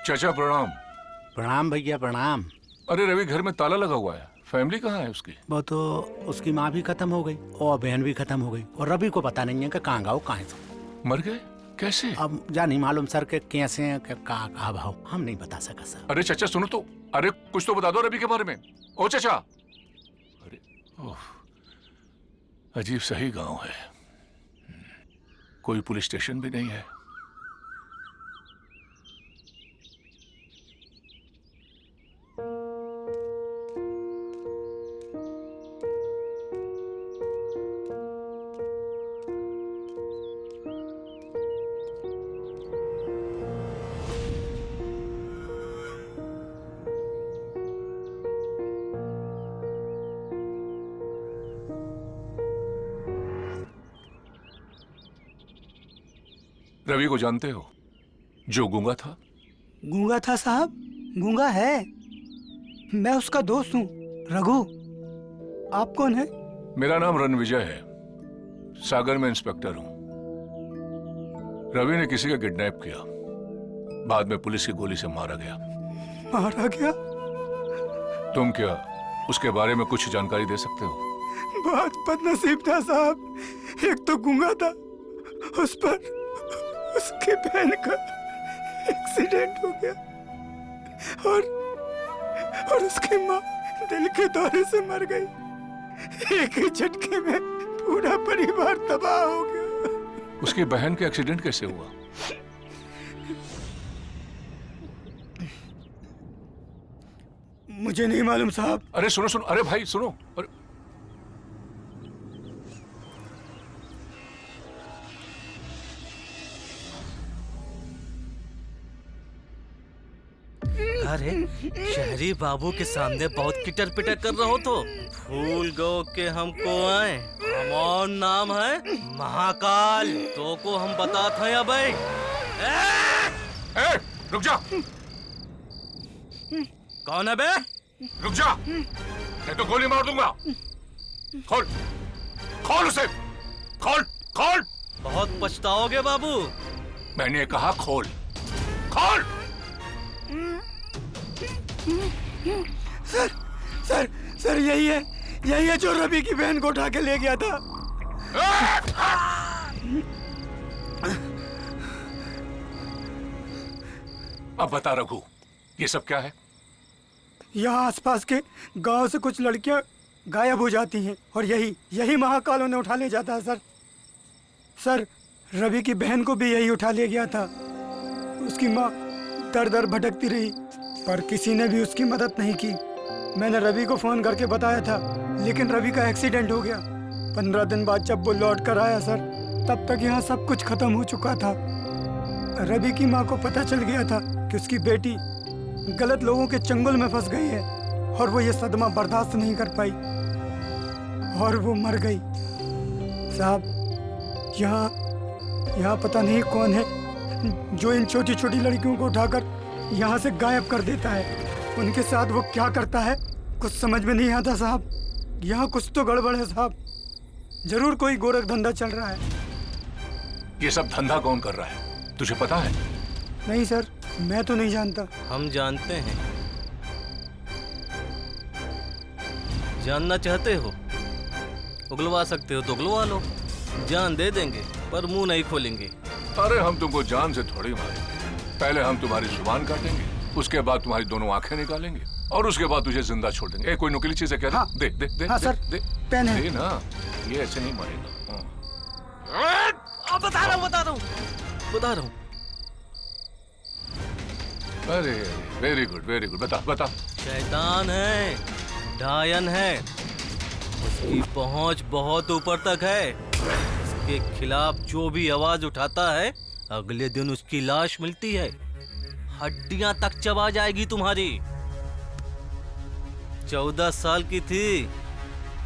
चाचा प्रणाम। प्रणाम भैया प्रणाम। अरे रवि घर में ताला लगा हुआ है, फैमिली कहाँ है उसकी? वो तो उसकी माँ भी खत्म हो गई और बहन भी खत्म हो गई और रवि को पता नहीं है कि कहाँ गाओ कहाँ तो मर गए कैसे? अब जा नहीं मालूम सर के कैसे हैं कहाँ भाव हम नहीं बता सका सर। अरे चाचा सुनो तो, अरे कुछ तो बता दो रवि के बारे में। ओ चाचा। अरे अजीब सही गांव है, कोई पुलिस स्टेशन भी नहीं है। रवि को जानते हो जो गूंगा था? गूंगा था साहब, गूंगा है। मैं उसका दोस्त हूँ रघु। आप कौन है? मेरा नाम रणविजय है, सागर में इंस्पेक्टर हूं। रवि ने किसी का किडनैप किया, बाद में पुलिस की गोली से मारा गया। मारा गया? तुम क्या उसके बारे में कुछ जानकारी दे सकते हो? बहुत बदनसीब था साहब। एक तो गूंगा था, उस पर उसकी बहन का एक्सीडेंट हो गया और उसकी माँ दिल के दौरे से मर गई। एक ही झटके में पूरा परिवार तबाह हो गया। उसकी बहन का एक्सीडेंट कैसे हुआ? मुझे नहीं मालूम साहब। अरे सुनो सुनो, अरे भाई सुनो। अरे अरे शहरी बाबू के सामने बहुत किटर पिटर कर रहे हो तो भूल गो के हमको आए। हमारा नाम है महाकाल, तो को हम बताते हैं भाई। रुक जा। कौन है बे? रुक जा, मैं तो गोली मार दूंगा। खोल खोल उसे, खोल खोल। बहुत पछताओगे बाबू। मैंने कहा खोल खोल। सर सर सर यही है, यही है जो रवि की बहन को उठा के ले गया था। अब बता रघु, ये सब क्या है? यहाँ आसपास के गांव से कुछ लड़कियां गायब हो जाती हैं और यही महाकाल उन्हें उठा ले जाता है सर। रवि की बहन को भी यही उठा ले गया था। उसकी माँ दर दर भटकती रही पर किसी ने भी उसकी मदद नहीं की। मैंने रवि को फोन करके बताया था लेकिन रवि का एक्सीडेंट हो गया। 15 दिन बाद जब वो लौट कर आया सर, तब तक यहाँ सब कुछ खत्म हो चुका था। रवि की माँ को पता चल गया था कि उसकी बेटी गलत लोगों के चंगुल में फंस गई है और वो ये सदमा बर्दाश्त नहीं कर पाई और वो मर गई। साहब, यहाँ पता नहीं कौन है जो इन छोटी छोटी लड़कियों को उठाकर यहाँ से गायब कर देता है। उनके साथ वो क्या करता है कुछ समझ में नहीं आता साहब। यहाँ कुछ तो गड़बड़ है साहब। जरूर कोई गोरख धंधा चल रहा है। ये सब धंधा कौन कर रहा है, तुझे पता है? नहीं सर, मैं तो नहीं जानता। हम जानते हैं। जानना चाहते हो? उगलवा सकते हो तो उगलवा लो, जान दे देंगे पर मुंह नहीं खोलेंगे। अरे हम तुमको जान से थोड़ी मारेंगे। पहले हम तुम्हारी जुबान काटेंगे, उसके बाद तुम्हारी दोनों आंखें निकालेंगे और उसके बाद तुझे जिंदा छोड़ देंगे। कोई नुकीली चीज है क्या? हाँ, दे दे दे, हाँ, दे, सर, दे, पेन है। दे ना, ये ऐसे नहीं मारेगा। बता रहा हूँ। अरे वेरी गुड, बता बता। शैतान है, डायन है, उसकी पहुंच बहुत ऊपर तक है। उसके खिलाफ जो भी आवाज उठाता है अगले दिन उसकी लाश मिलती है, हड्डियां तक चबा जाएगी तुम्हारी। 14 साल की थी,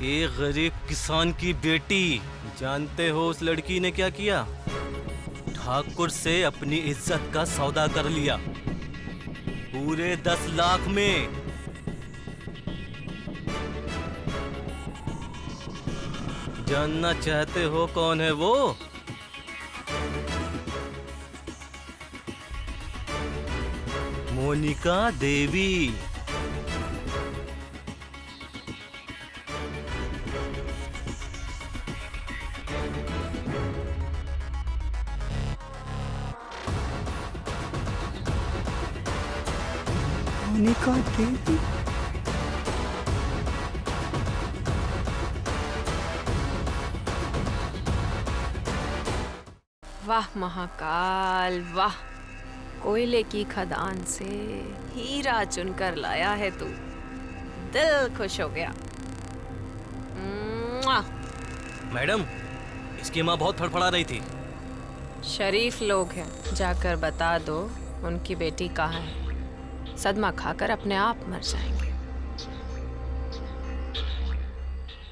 एक गरीब किसान की बेटी। जानते हो उस लड़की ने क्या किया? ठाकुर से अपनी इज्जत का सौदा कर लिया, पूरे 10 लाख में। जानना चाहते हो कौन है वो? मोनिका देवी। मोनिका देवी। वाह महाकाल वाह, कोयले की खदान से हीरा चुनकर लाया है तू। दिल खुश हो गया। मैडम, इसकी माँ बहुत फड़फड़ा रही थी। शरीफ लोग हैं, जाकर बता दो उनकी बेटी कहाँ है। सदमा खाकर अपने आप मर जाएंगे।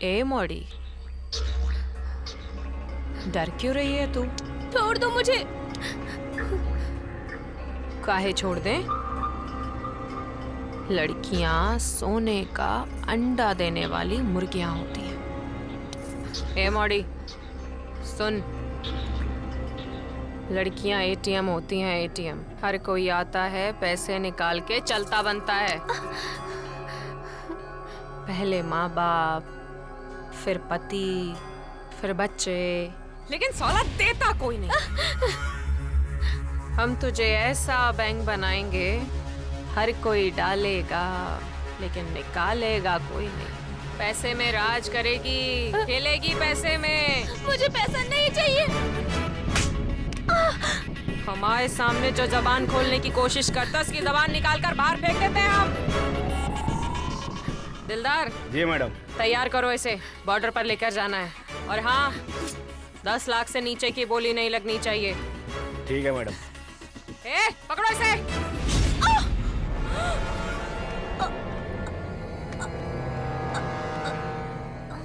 ए मोड़ी, डर क्यों रही है तू? छोड़ दो मुझे। काहे छोड़ दें? लड़कियां सोने का अंडा देने वाली मुर्गियां होती हैं। ए मोड़ी सुन, लड़कियां एटीएम होती हैं, एटीएम। हर कोई आता है, पैसे निकाल के चलता बनता है। पहले माँ बाप, फिर पति, फिर बच्चे, लेकिन सौलत देता कोई नहीं। हम तुझे ऐसा बैंक बनाएंगे, हर कोई डालेगा लेकिन निकालेगा कोई नहीं। पैसे में राज करेगी, खेलेगी पैसे में। मुझे पैसा नहीं चाहिए। हमारे सामने जो जबान खोलने की कोशिश करता, उसकी जबान निकाल कर बाहर फेंक देते हैं हम। दिलदार जी मैडम। तैयार करो इसे, बॉर्डर पर लेकर जाना है। और हाँ, 10 लाख से नीचे की बोली नहीं लगनी चाहिए। ठीक है मैडम। ए, पकड़ो इसे।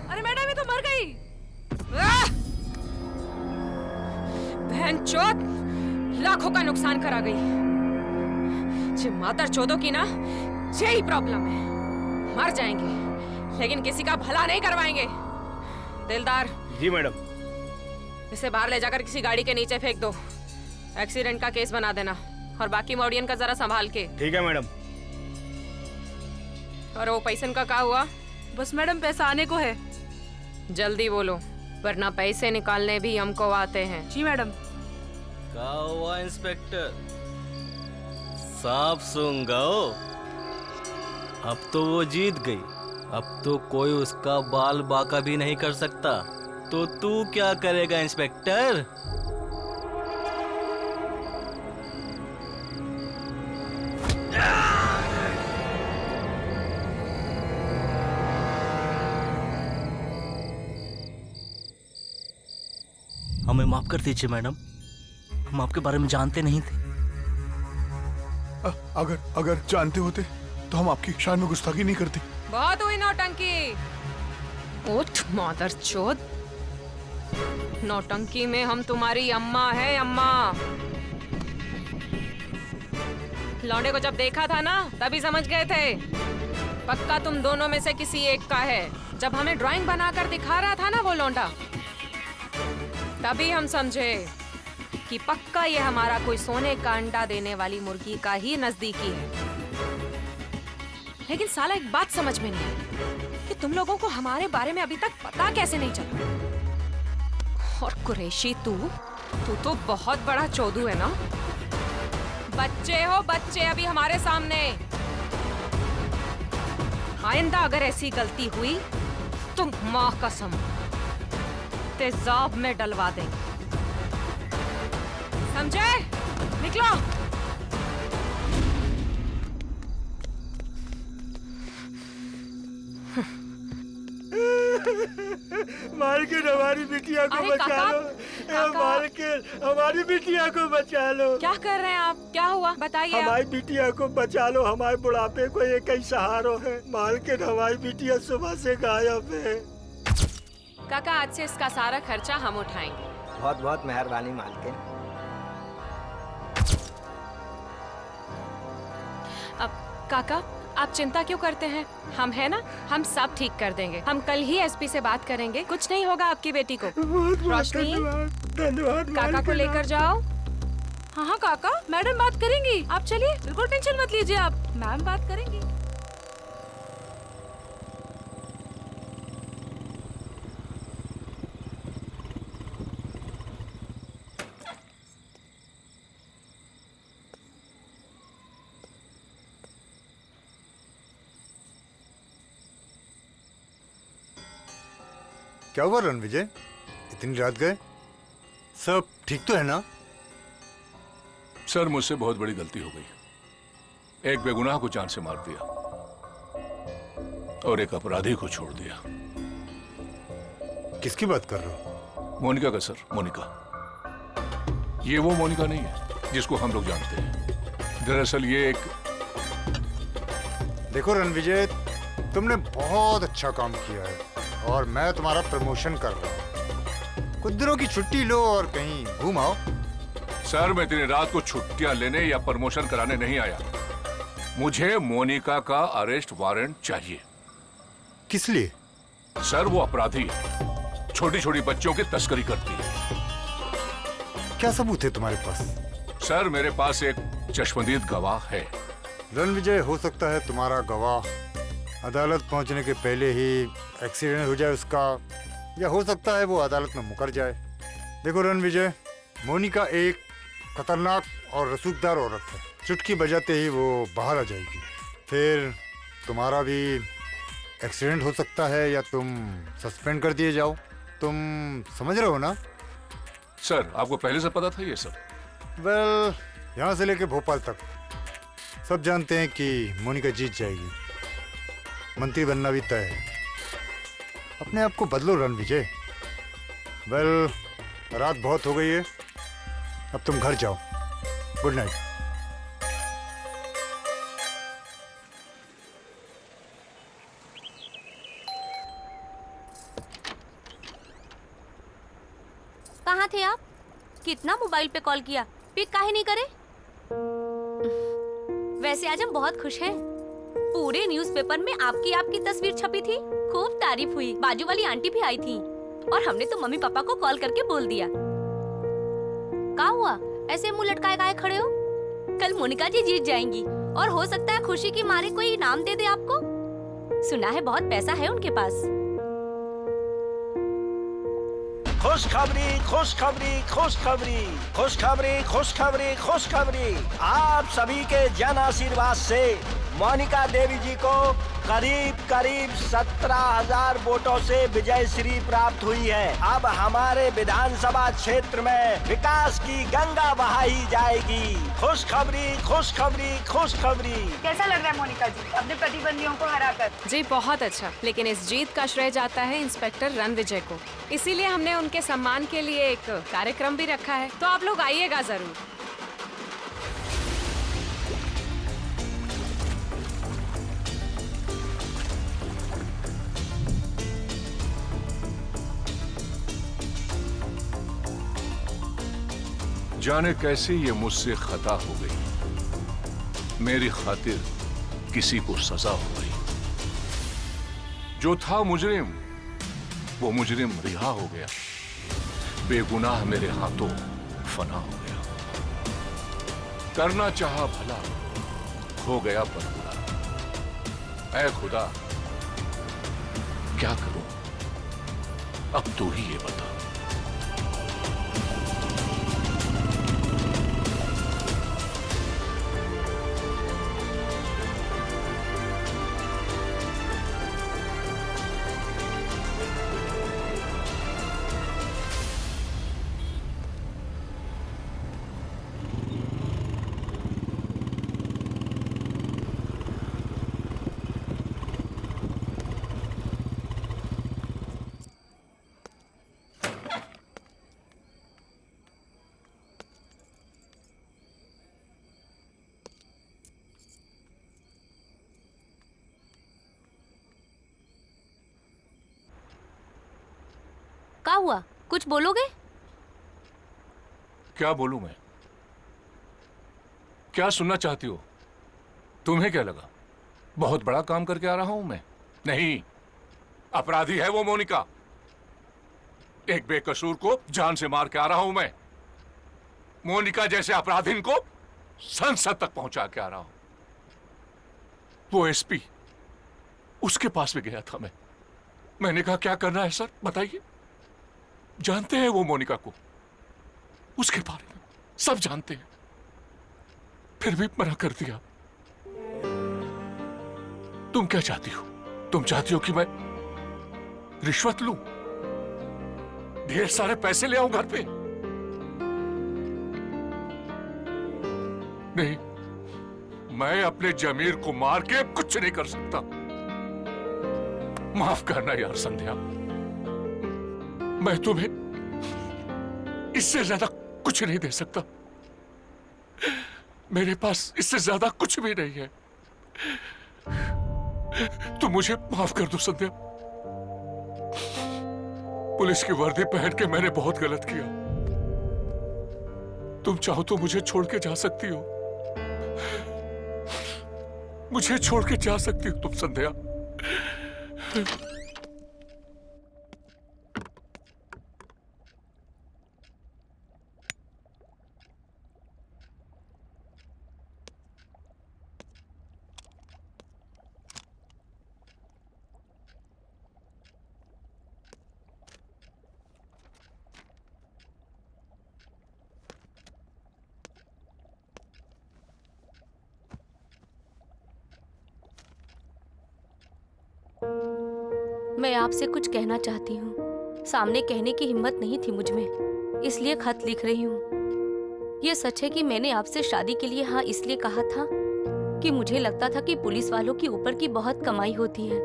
अरे मैडम, ये तो मर गई। बहन चोद, लाखों का नुकसान करा गई। जे मादर चोदों की ना, यही प्रॉब्लम है। मर जाएंगे लेकिन किसी का भला नहीं करवाएंगे। दिलदार जी मैडम। इसे बाहर ले जाकर किसी गाड़ी के नीचे फेंक दो। एक्सीडेंट का केस बना देना और बाकी मॉडियन का जरा संभाल के। ठीक है मैडम। और वो पैसन का क्या हुआ? बस मैडम पैसा आने को है। जल्दी बोलो, वरना पैसे निकालने भी हमको आते हैं। जी मैडम। क्या हुआ इंस्पेक्टर? साफ सुन गाओ। अब तो वो जीत गई, अब तो कोई उसका बाल बाका भी नहीं कर सकता। तो तू क्या करेगा इंस्पेक्टर? हमें माफ कर दीजिए मैडम, हम आपके बारे में जानते नहीं थे। अगर जानते होते तो हम आपकी शान में गुस्ताखी नहीं करते। बहुत हुई नौटंकी। उठ मादरचोद। नौटंकी में हम तुम्हारी अम्मा है, अम्मा। लौंडे को जब देखा था ना, तभी समझ गए थे पक्का तुम दोनों में से किसी एक का है। जब हमें ड्राइंग बनाकर दिखा रहा था ना वो लौंडा, तभी हम समझे कि पक्का ये हमारा कोई सोने का अंडा देने वाली मुर्गी का ही नजदीकी है। लेकिन साला एक बात समझ में नहीं आई कि तुम लोगों को हमारे बारे में अभी तक पता कैसे नहीं चला। और कुरैशी तू तो बहुत बड़ा चोदू है ना। बच्चे हो बच्चे अभी हमारे सामने। आइंदा अगर ऐसी गलती हुई तो माँ कसम तेजाब में डलवा देंगे, समझे? निकलो। मालकिन हमारी बिटिया को बचा लो। मालकिन हमारी बिटिया को बचा लो। क्या कर रहे हैं आप? क्या हुआ बताइए। हमारी बिटिया को बचा लो, हमारे बुढ़ापे को एक ही सहारा है। मालकिन हमारी बिटिया सुबह से गायब है। काका आज से इसका सारा खर्चा हम उठाएंगे। बहुत बहुत मेहरबानी मालकिन। अब काका आप चिंता क्यों करते हैं? हम है ना, हम सब ठीक कर देंगे। हम कल ही एसपी से बात करेंगे, कुछ नहीं होगा आपकी बेटी को। रोशनी धन्यवाद काका को लेकर जाओ। हाँ हाँ काका, मैडम बात करेंगी, आप चलिए, बिल्कुल टेंशन मत लीजिए आप, मैम बात करेंगी। क्या हुआ रणविजय, इतनी रात गए? सब ठीक तो है ना? सर मुझसे बहुत बड़ी गलती हो गई। एक बेगुनाह को जान से मार दिया और एक अपराधी को छोड़ दिया। किसकी बात कर रहे हो? मोनिका का सर, मोनिका। ये वो मोनिका नहीं है जिसको हम लोग जानते हैं। दरअसल ये एक... देखो रणविजय, तुमने बहुत अच्छा काम किया है और मैं तुम्हारा प्रमोशन कर रहा हूँ। कुछ दिनों की छुट्टी लो और कहीं घूम आओ। सर मैं इतनी रात को छुट्टियां लेने या प्रमोशन कराने नहीं आया। मुझे मोनिका का अरेस्ट वारंट चाहिए। किस लिए? सर वो अपराधी है, छोटी छोटी बच्चों की तस्करी करती है। क्या सबूत है तुम्हारे पास? सर मेरे पास एक चश्मदीद गवाह है। रणविजय, हो सकता है तुम्हारा गवाह अदालत पहुंचने के पहले ही एक्सीडेंट हो जाए उसका, या हो सकता है वो अदालत में मुकर जाए। देखो रणविजय, मोनिका एक खतरनाक और रसूखदार औरत है। चुटकी बजाते ही वो बाहर आ जाएगी, फिर तुम्हारा भी एक्सीडेंट हो सकता है या तुम सस्पेंड कर दिए जाओ। तुम समझ रहे हो ना? सर आपको पहले से पता था ये सब? वेल, यहाँ से लेके भोपाल तक सब जानते हैं कि मोनिका जीत जाएगी। मंत्री बनना भी तय है। अपने आप को बदलो रणविजय। वेल, रात बहुत हो गई है, अब तुम घर जाओ। Good night. कहाँ थे आप? कितना मोबाइल पे कॉल किया, पिक काहे नहीं करे? वैसे आज हम बहुत खुश हैं। पूरे न्यूज़पेपर में आपकी तस्वीर छपी थी, खूब तारीफ हुई। बाजू वाली आंटी भी आई थी और हमने तो मम्मी पापा को कॉल करके बोल दिया। क्या हुआ, ऐसे मुंह लटकाए काहे खड़े हो? कल मोनिका जी जीत जाएंगी और हो सकता है खुशी की मारे कोई इनाम दे दे आपको। सुना है बहुत पैसा है उनके पास। खुशखबरी खुशखबरी खुशखबरी खुशखबरी खुशखबरी खुशखबरी। आप सभी के जन आशीर्वाद से मोनिका देवी जी को करीब करीब 17,000 वोटों से विजय श्री प्राप्त हुई है। अब हमारे विधानसभा क्षेत्र में विकास की गंगा बहाई जाएगी। खुशखबरी खुशखबरी खुशखबरी। कैसा लग रहा है मोनिका जी अपने प्रतिद्वंदियों को हराकर? जी बहुत अच्छा, लेकिन इस जीत का श्रेय जाता है इंस्पेक्टर रणविजय को। इसीलिए हमने उनके सम्मान के लिए एक कार्यक्रम भी रखा है, तो आप लोग आइएगा जरूर। जाने कैसे ये मुझसे खता हो गई। मेरी खातिर किसी को सजा हो गई। जो था मुजरिम वो मुजरिम रिहा हो गया। बेगुनाह मेरे हाथों फना हो गया। करना चाहा भला हो गया पर बुरा। ऐ खुदा क्या करूं अब तू ही ये बता। क्या हुआ, कुछ बोलोगे? क्या बोलूं मैं? क्या सुनना चाहती हो? तुम्हें क्या लगा बहुत बड़ा काम करके आ रहा हूं मैं? नहीं, अपराधी है वो मोनिका। एक बेकसूर को जान से मार के आ रहा हूं मैं। मोनिका जैसे अपराधीन को संसद तक पहुंचा के आ रहा हूं। वो एसपी, उसके पास भी गया था मैं। मैंने कहा क्या करना है सर बताइए। जानते हैं वो मोनिका को, उसके बारे में सब जानते हैं, फिर भी मना कर दिया। तुम क्या चाहती हो? तुम चाहती हो कि मैं रिश्वत लूं, ढेर सारे पैसे ले आऊं घर पे? नहीं, मैं अपने जमीर को मार के कुछ नहीं कर सकता। माफ करना यार संध्या, मैं तुम्हें इससे ज्यादा कुछ नहीं दे सकता। मेरे पास इससे ज्यादा कुछ भी नहीं है। तुम मुझे माफ कर दो संध्या। पुलिस की वर्दी पहन के मैंने बहुत गलत किया। तुम चाहो तो मुझे छोड़ के जा सकती हो, मुझे छोड़ के जा सकती हो तुम संध्या। मैं आपसे कुछ कहना चाहती हूँ। सामने कहने की हिम्मत नहीं थी मुझ में, इसलिए खत लिख रही हूँ। ये सच है कि मैंने आपसे शादी के लिए हाँ इसलिए कहा था कि मुझे लगता था कि पुलिस वालों के ऊपर की बहुत कमाई होती है,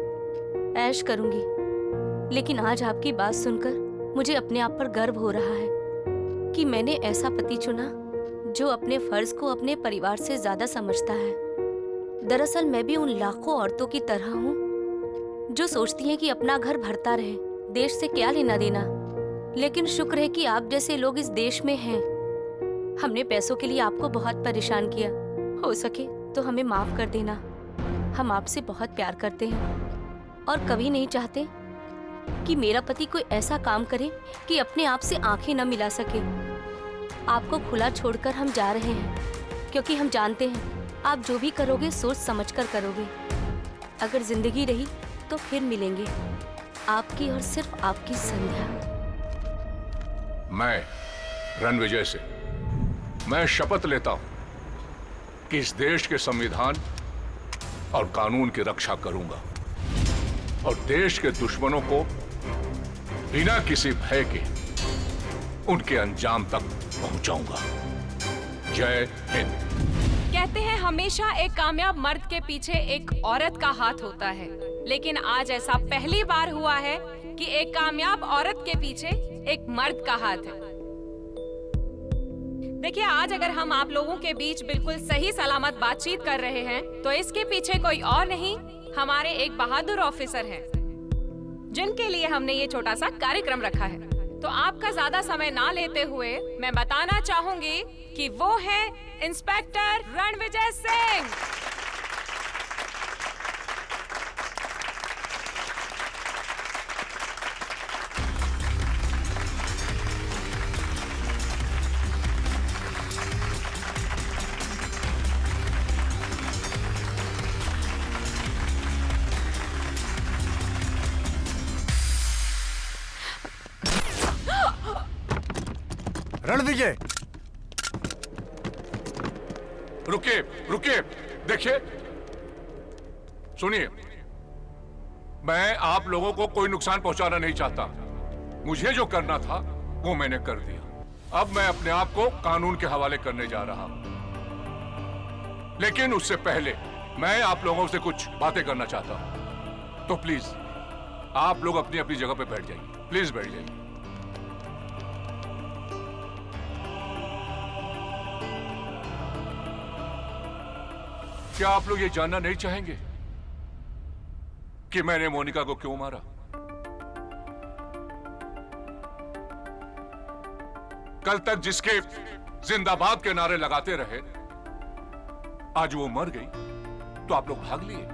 ऐश करूंगी। लेकिन आज आपकी बात सुनकर मुझे अपने आप पर गर्व हो रहा है कि मैंने ऐसा पति चुना जो अपने फर्ज को अपने परिवार से ज्यादा समझता है। दरअसल मैं भी उन लाखों औरतों की तरह हूँ जो सोचती हैं कि अपना घर भरता रहे, देश से क्या लेना देना। लेकिन शुक्र है कि आप जैसे लोग इस देश में हैं। हमने पैसों के लिए आपको बहुत परेशान किया, हो सके तो हमें माफ कर देना। हम आपसे बहुत प्यार करते हैं और कभी नहीं चाहते कि मेरा पति कोई ऐसा काम करे कि अपने आप से आंखें न मिला सके। आपको खुला छोड़कर हम जा रहे हैं क्योंकि हम जानते हैं आप जो भी करोगे सोच समझकर करोगे। अगर जिंदगी रही तो फिर मिलेंगे, आपकी और सिर्फ आपकी संध्या। मैं रणविजय से मैं शपथ लेता हूं कि इस देश के संविधान और कानून की रक्षा करूंगा और देश के दुश्मनों को बिना किसी भय के उनके अंजाम तक पहुंचाऊंगा। जय हिंद। कहते हैं हमेशा एक कामयाब मर्द के पीछे एक औरत का हाथ होता है, लेकिन आज ऐसा पहली बार हुआ है कि एक कामयाब औरत के पीछे एक मर्द का हाथ है। देखिए, आज अगर हम आप लोगों के बीच बिल्कुल सही सलामत बातचीत कर रहे हैं तो इसके पीछे कोई और नहीं, हमारे एक बहादुर ऑफिसर हैं, जिनके लिए हमने ये छोटा सा कार्यक्रम रखा है। तो आपका ज्यादा समय ना लेते हुए मैं बताना चाहूंगी कि वो है इंस्पेक्टर रणविजय सिंह। रणविजय, रुकिए रुकिए, देखिए सुनिए, मैं आप लोगों को कोई नुकसान पहुंचाना नहीं चाहता। मुझे जो करना था वो मैंने कर दिया। अब मैं अपने आप को कानून के हवाले करने जा रहा हूं, लेकिन उससे पहले मैं आप लोगों से कुछ बातें करना चाहता हूं। तो प्लीज आप लोग अपनी अपनी जगह पे बैठ जाइए, प्लीज बैठ जाइए। क्या आप लोग ये जानना नहीं चाहेंगे कि मैंने मोनिका को क्यों मारा? कल तक जिसके जिंदाबाद के नारे लगाते रहे, आज वो मर गई तो आप लोग भाग लिए।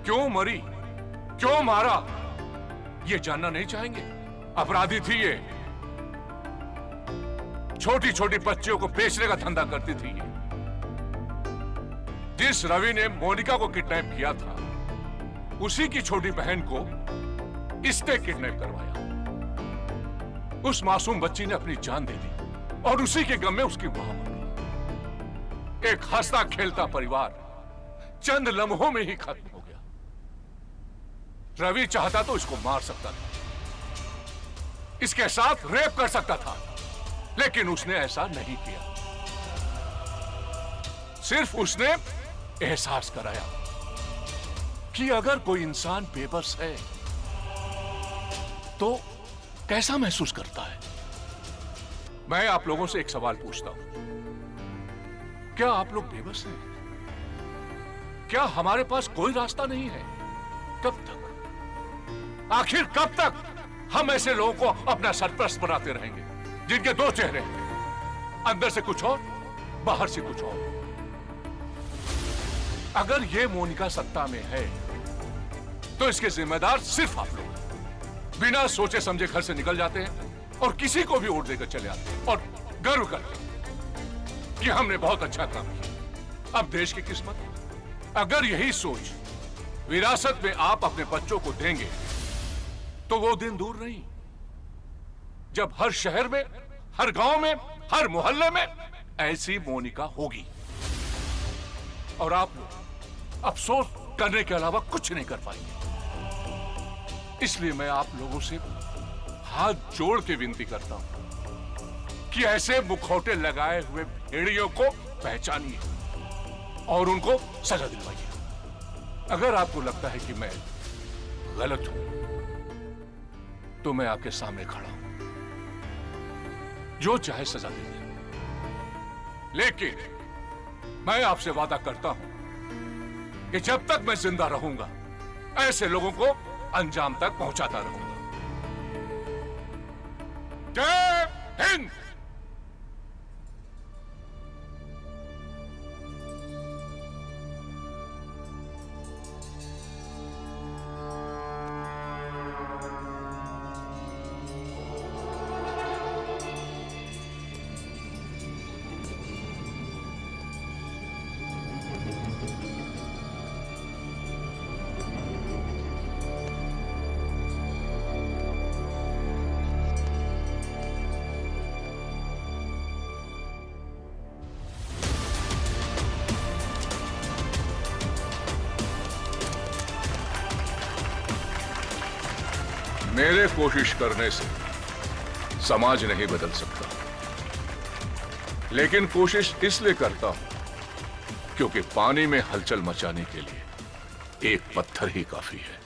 क्यों मरी, क्यों मारा, ये जानना नहीं चाहेंगे? अपराधी थी ये, छोटी छोटी बच्चियों को बेचने का धंधा करती थी ये। जिस रवि ने मोनिका को किडनैप किया था, उसी की छोटी बहन को इसने किडनैप करवाया। उस मासूम बच्ची ने अपनी जान दे दी और उसी के गम में उसकी मां मर गई। एक हंसता खेलता परिवार चंद लम्हों में ही खत्म हो गया। रवि चाहता तो इसको मार सकता था, इसके साथ रेप कर सकता था, लेकिन उसने ऐसा नहीं किया। सिर्फ उसने एहसास कराया कि अगर कोई इंसान बेबस है तो कैसा महसूस करता है। मैं आप लोगों से एक सवाल पूछता हूं, क्या आप लोग बेबस हैं? क्या हमारे पास कोई रास्ता नहीं है? कब तक, आखिर कब तक हम ऐसे लोगों को अपना सरपरस्त बनाते रहेंगे, जिनके दो चेहरे हैं, अंदर से कुछ और, बाहर से कुछ और? अगर ये मोनिका सत्ता में है तो इसके जिम्मेदार सिर्फ आप लोग। बिना सोचे समझे घर से निकल जाते हैं और किसी को भी वोट देकर चले आते हैं और गर्व करते हैं कि हमने बहुत अच्छा काम किया। अब देश की किस्मत, अगर यही सोच विरासत में आप अपने बच्चों को देंगे तो वो दिन दूर नहीं जब हर शहर में, हर गांव में, हर मोहल्ले में ऐसी मोनिका होगी और आप लोग अफसोस करने के अलावा कुछ नहीं कर पाएंगे। इसलिए मैं आप लोगों से हाथ जोड़ के विनती करता हूं कि ऐसे मुखौटे लगाए हुए भेड़ियों को पहचानिए और उनको सजा दिलवाइए। अगर आपको लगता है कि मैं गलत हूं तो मैं आपके सामने खड़ा हूं, जो चाहे सजा दीजिए। लेकिन मैं आपसे वादा करता हूं कि जब तक मैं जिंदा रहूंगा ऐसे लोगों को अंजाम तक पहुंचाता रहूंगा। जय हिंद। मेरे कोशिश करने से समाज नहीं बदल सकता, लेकिन कोशिश इसलिए करता हूं क्योंकि पानी में हलचल मचाने के लिए एक पत्थर ही काफी है।